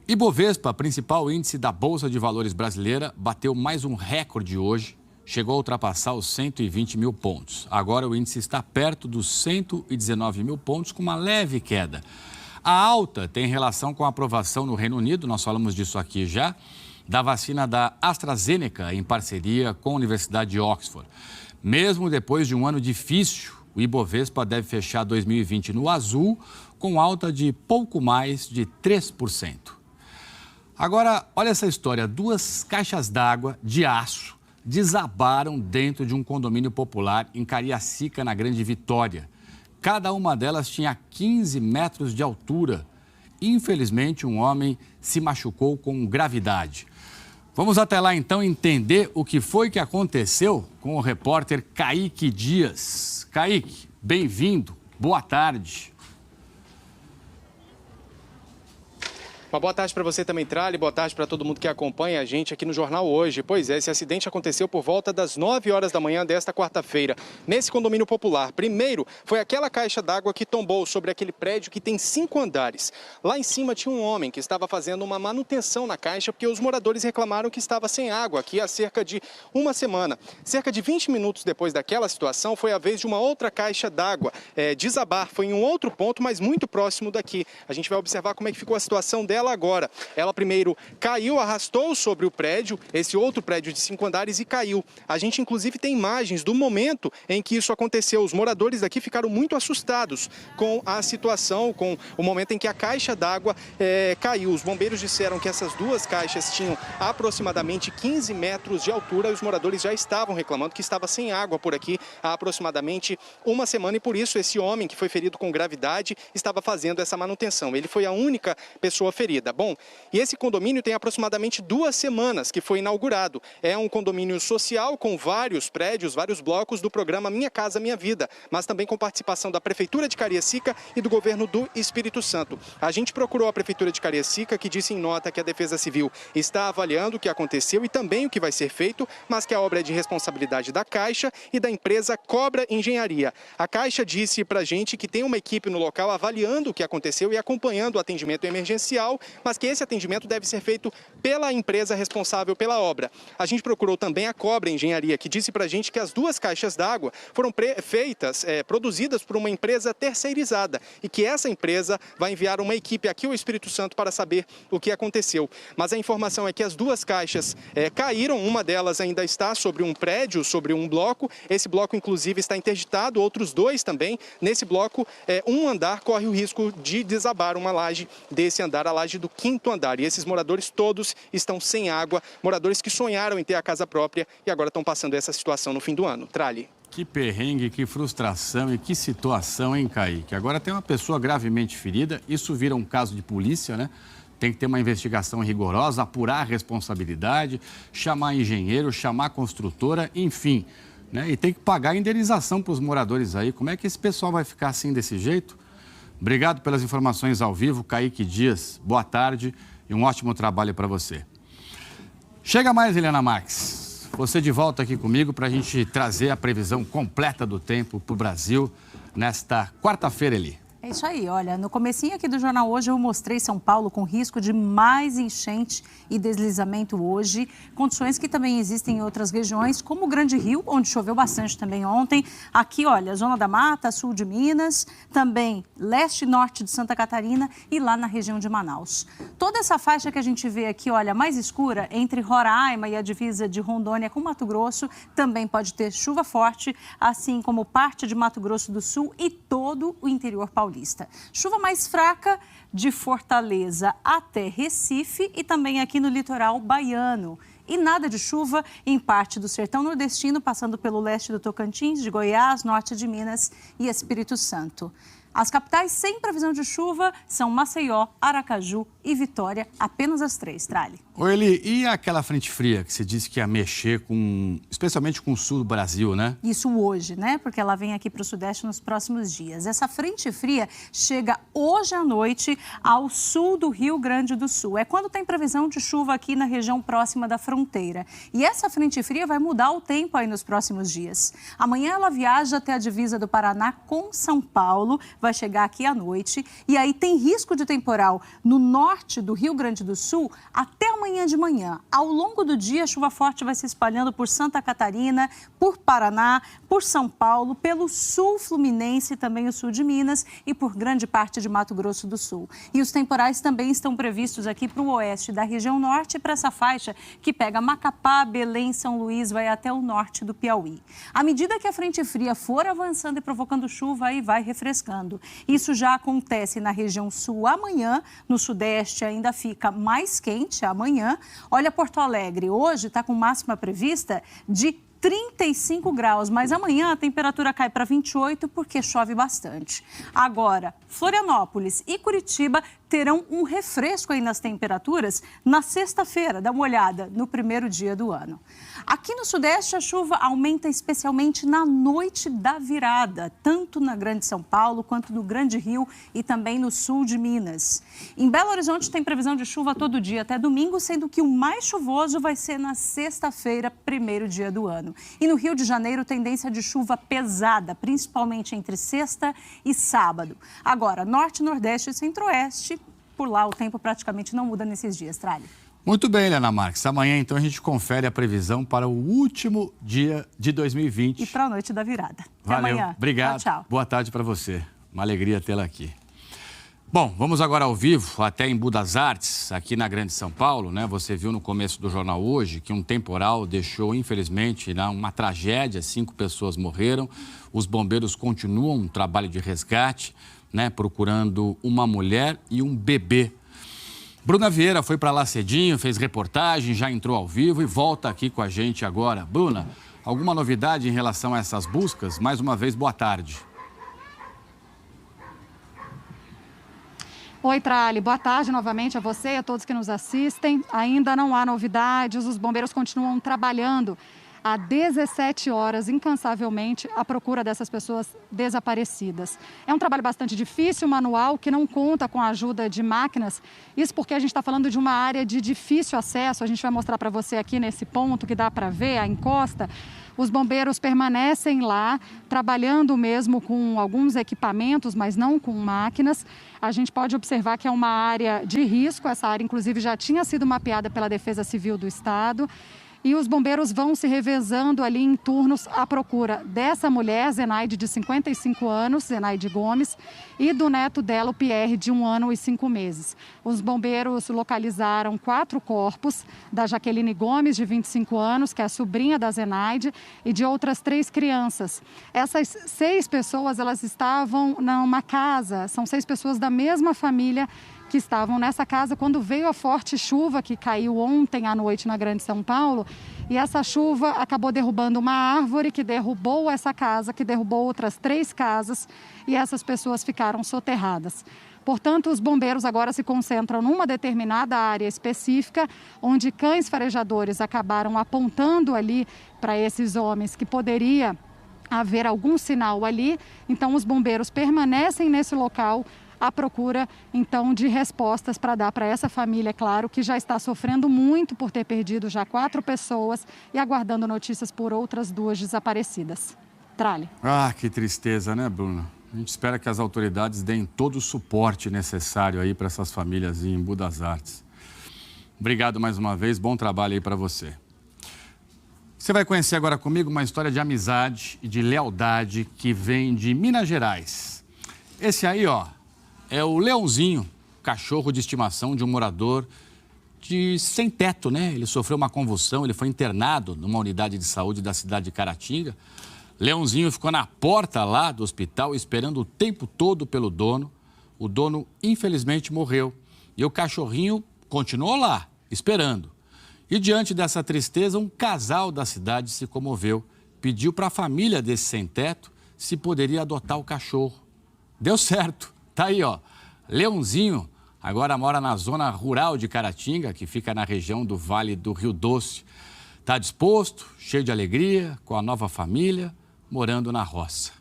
[SPEAKER 1] Ibovespa, principal índice da Bolsa de Valores brasileira, bateu mais um recorde hoje, chegou a ultrapassar os 120 mil pontos. Agora o índice está perto dos 119 mil pontos, com uma leve queda. A alta tem relação com a aprovação no Reino Unido, nós falamos disso aqui já, da vacina da AstraZeneca em parceria com a Universidade de Oxford. Mesmo depois de um ano difícil, o Ibovespa deve fechar 2020 no azul, com alta de pouco mais de 3%. Agora, olha essa história. 2 caixas d'água de aço desabaram dentro de um condomínio popular em Cariacica, na Grande Vitória. Cada uma delas tinha 15 metros de altura. Infelizmente, um homem se machucou com gravidade. Vamos até lá, então, entender o que foi que aconteceu com o repórter Kaique Dias. Kaique, bem-vindo. Boa tarde.
[SPEAKER 2] Uma boa tarde para você também, Trali. Boa tarde para todo mundo que acompanha a gente aqui no Jornal Hoje. Pois é, esse acidente aconteceu por volta das 9 horas da manhã desta quarta-feira, nesse condomínio popular. Primeiro, foi aquela caixa d'água que tombou sobre aquele prédio que tem 5 andares. Lá em cima tinha um homem que estava fazendo uma manutenção na caixa porque os moradores reclamaram que estava sem água aqui há cerca de uma semana. Cerca de 20 minutos depois daquela situação, foi a vez de uma outra caixa d'água desabar. Foi em um outro ponto, mas muito próximo daqui. A gente vai observar como é que ficou a situação dela agora. Ela primeiro caiu, arrastou sobre o prédio, esse outro prédio de 5 andares, e caiu. A gente inclusive tem imagens do momento em que isso aconteceu. Os moradores daqui ficaram muito assustados com a situação, com o momento em que a caixa d'água caiu. Os bombeiros disseram que essas 2 caixas tinham aproximadamente 15 metros de altura e os moradores já estavam reclamando que estava sem água por aqui há aproximadamente uma semana, e por isso esse homem que foi ferido com gravidade estava fazendo essa manutenção. Ele foi a única pessoa ferida. Bom, e esse condomínio tem aproximadamente 2 semanas que foi inaugurado. É um condomínio social com vários prédios, vários blocos do programa Minha Casa Minha Vida, mas também com participação da Prefeitura de Cariacica e do governo do Espírito Santo. A gente procurou a Prefeitura de Cariacica, que disse em nota que a Defesa Civil está avaliando o que aconteceu e também o que vai ser feito, mas que a obra é de responsabilidade da Caixa e da empresa Cobra Engenharia. A Caixa disse pra gente que tem uma equipe no local avaliando o que aconteceu e acompanhando o atendimento emergencial, mas que esse atendimento deve ser feito pela empresa responsável pela obra. A gente procurou também a Cobra Engenharia, que disse pra gente que as 2 caixas d'água foram produzidas por uma empresa terceirizada e que essa empresa vai enviar uma equipe aqui ao Espírito Santo para saber o que aconteceu. Mas a informação é que as 2 caixas caíram, uma delas ainda está sobre um prédio, sobre um bloco. Esse bloco, inclusive, está interditado, outros 2 também. Nesse bloco, um andar corre o risco de desabar uma laje desse andar, a laje do 5º andar. E esses moradores todos estão sem água, moradores que sonharam em ter a casa própria e agora estão passando essa situação no fim do ano. Trali.
[SPEAKER 1] Que perrengue, que frustração e que situação, hein, Kaique? Agora tem uma pessoa gravemente ferida, isso vira um caso de polícia, né? Tem que ter uma investigação rigorosa, apurar a responsabilidade, chamar engenheiro, chamar construtora, enfim, né? E tem que pagar a indenização para os moradores aí. Como é que esse pessoal vai ficar assim desse jeito? Obrigado pelas informações ao vivo, Kaique Dias. Boa tarde e um ótimo trabalho para você. Chega mais, Helena Marques. Você de volta aqui comigo para a gente trazer a previsão completa do tempo para o Brasil nesta quarta-feira, Eli.
[SPEAKER 7] É isso aí, olha, no comecinho aqui do Jornal Hoje eu mostrei São Paulo com risco de mais enchente e deslizamento hoje, condições que também existem em outras regiões, como o Grande Rio, onde choveu bastante também ontem. Aqui, olha, Zona da Mata, sul de Minas, também leste e norte de Santa Catarina e lá na região de Manaus. Toda essa faixa que a gente vê aqui, olha, mais escura, entre Roraima e a divisa de Rondônia com Mato Grosso, também pode ter chuva forte, assim como parte de Mato Grosso do Sul e todo o interior paulista. Paulista. Chuva mais fraca de Fortaleza até Recife e também aqui no litoral baiano. E nada de chuva em parte do sertão nordestino, passando pelo leste do Tocantins, de Goiás, norte de Minas e Espírito Santo. As capitais sem previsão de chuva são Maceió, Aracaju e Vitória, apenas as 3, Trali.
[SPEAKER 1] Oi, Eli, e aquela frente fria que você disse que ia mexer especialmente com o sul do Brasil, né?
[SPEAKER 7] Isso hoje, né? Porque ela vem aqui para o Sudeste nos próximos dias. Essa frente fria chega hoje à noite ao sul do Rio Grande do Sul. É quando tem previsão de chuva aqui na região próxima da fronteira. E essa frente fria vai mudar o tempo aí nos próximos dias. Amanhã ela viaja até a divisa do Paraná com São Paulo, vai chegar aqui à noite. E aí tem risco de temporal no norte do Rio Grande do Sul até amanhã de manhã. Ao longo do dia, a chuva forte vai se espalhando por Santa Catarina, por Paraná, por São Paulo, pelo sul fluminense, também o sul de Minas e por grande parte de Mato Grosso do Sul. E os temporais também estão previstos aqui para o oeste da região norte, para essa faixa que pega Macapá, Belém, São Luís, vai até o norte do Piauí. À medida que a frente fria for avançando e provocando chuva, aí vai refrescando. Isso já acontece na região sul amanhã, no sudeste ainda fica mais quente amanhã. Olha, Porto Alegre hoje está com máxima prevista de 35 graus, mas amanhã a temperatura cai para 28 porque chove bastante. Agora, Florianópolis e Curitiba terão um refresco aí nas temperaturas na sexta-feira. Dá uma olhada no primeiro dia do ano. Aqui no Sudeste, a chuva aumenta especialmente na noite da virada, tanto na Grande São Paulo quanto no Grande Rio e também no sul de Minas. Em Belo Horizonte tem previsão de chuva todo dia até domingo, sendo que o mais chuvoso vai ser na sexta-feira, primeiro dia do ano. E no Rio de Janeiro, tendência de chuva pesada, principalmente entre sexta e sábado. Agora, norte, nordeste e centro-oeste, por lá o tempo praticamente não muda nesses dias, Tralha.
[SPEAKER 1] Muito bem, Helena Marques. Amanhã, então, a gente confere a previsão para o último dia de 2020.
[SPEAKER 7] E para a noite da virada. Até
[SPEAKER 1] Valeu.
[SPEAKER 7] amanhã.
[SPEAKER 1] Obrigado.
[SPEAKER 7] Tchau, tchau.
[SPEAKER 1] Boa tarde para você. Uma alegria tê-la aqui. Bom, vamos agora ao vivo, até em Budas Artes, aqui na Grande São Paulo, né? Você viu no começo do jornal hoje que um temporal deixou, infelizmente, uma tragédia. 5 pessoas morreram. Os bombeiros continuam um trabalho de resgate, né? Procurando uma mulher e um bebê. Bruna Vieira foi para lá cedinho, fez reportagem, já entrou ao vivo e volta aqui com a gente agora. Bruna, alguma novidade em relação a essas buscas? Mais uma vez, boa tarde.
[SPEAKER 8] Oi, Trali. Boa tarde novamente a você e a todos que nos assistem. Ainda não há novidades, os bombeiros continuam trabalhando há 17 horas, incansavelmente, à procura dessas pessoas desaparecidas. É um trabalho bastante difícil, manual, que não conta com a ajuda de máquinas. Isso porque a gente está falando de uma área de difícil acesso. A gente vai mostrar para você aqui nesse ponto que dá para ver, a encosta. Os bombeiros permanecem lá, trabalhando mesmo com alguns equipamentos, mas não com máquinas. A gente pode observar que é uma área de risco. Essa área, inclusive, já tinha sido mapeada pela Defesa Civil do Estado. E os bombeiros vão se revezando ali em turnos à procura dessa mulher, Zenaide, de 55 anos, Zenaide Gomes, e do neto dela, o Pierre, de 1 ano e 5 meses. Os bombeiros localizaram 4 corpos, da Jaqueline Gomes, de 25 anos, que é a sobrinha da Zenaide, e de outras 3 crianças. Essas 6 pessoas, elas estavam numa casa, são 6 pessoas da mesma família que estavam nessa casa quando veio a forte chuva que caiu ontem à noite na Grande São Paulo. E essa chuva acabou derrubando uma árvore que derrubou essa casa, que derrubou outras 3 casas, e essas pessoas ficaram soterradas. Portanto, os bombeiros agora se concentram numa determinada área específica, onde cães farejadores acabaram apontando ali para esses homens que poderia haver algum sinal ali. Então, os bombeiros permanecem nesse local à procura, então, de respostas para dar para essa família, claro, que já está sofrendo muito por ter perdido já 4 pessoas e aguardando notícias por outras 2 desaparecidas. Tralha.
[SPEAKER 1] Ah, que tristeza, né, Bruna? A gente espera que as autoridades deem todo o suporte necessário aí para essas famílias em Budas Artes. Obrigado mais uma vez, bom trabalho aí para você. Você vai conhecer agora comigo uma história de amizade e de lealdade que vem de Minas Gerais. Esse aí, ó, é o Leãozinho, cachorro de estimação de um morador sem teto, né? Ele sofreu uma convulsão, ele foi internado numa unidade de saúde da cidade de Caratinga. Leãozinho ficou na porta lá do hospital esperando o tempo todo pelo dono. O dono, infelizmente, morreu. E o cachorrinho continuou lá, esperando. E diante dessa tristeza, um casal da cidade se comoveu. Pediu para a família desse sem-teto se poderia adotar o cachorro. Deu certo. Tá aí, ó. Leãozinho agora mora na zona rural de Caratinga, que fica na região do Vale do Rio Doce. Está disposto, cheio de alegria, com a nova família, morando na roça.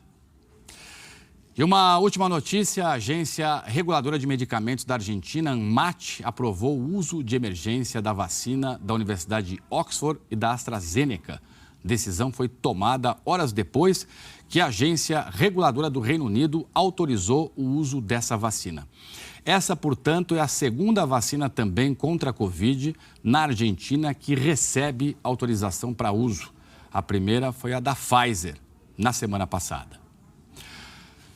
[SPEAKER 1] E uma última notícia, a Agência Reguladora de Medicamentos da Argentina, ANMAT, aprovou o uso de emergência da vacina da Universidade de Oxford e da AstraZeneca. Decisão foi tomada horas depois que a Agência Reguladora do Reino Unido autorizou o uso dessa vacina. Essa, portanto, é a segunda vacina também contra a Covid na Argentina que recebe autorização para uso. A primeira foi a da Pfizer, na semana passada.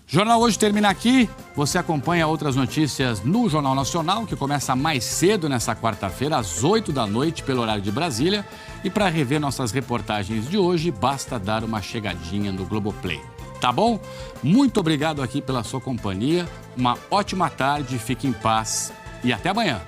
[SPEAKER 1] O Jornal Hoje termina aqui. Você acompanha outras notícias no Jornal Nacional, que começa mais cedo nessa quarta-feira, às 8 da noite, pelo horário de Brasília. E para rever nossas reportagens de hoje, basta dar uma chegadinha no Globoplay. Tá bom? Muito obrigado aqui pela sua companhia. Uma ótima tarde, fique em paz e até amanhã.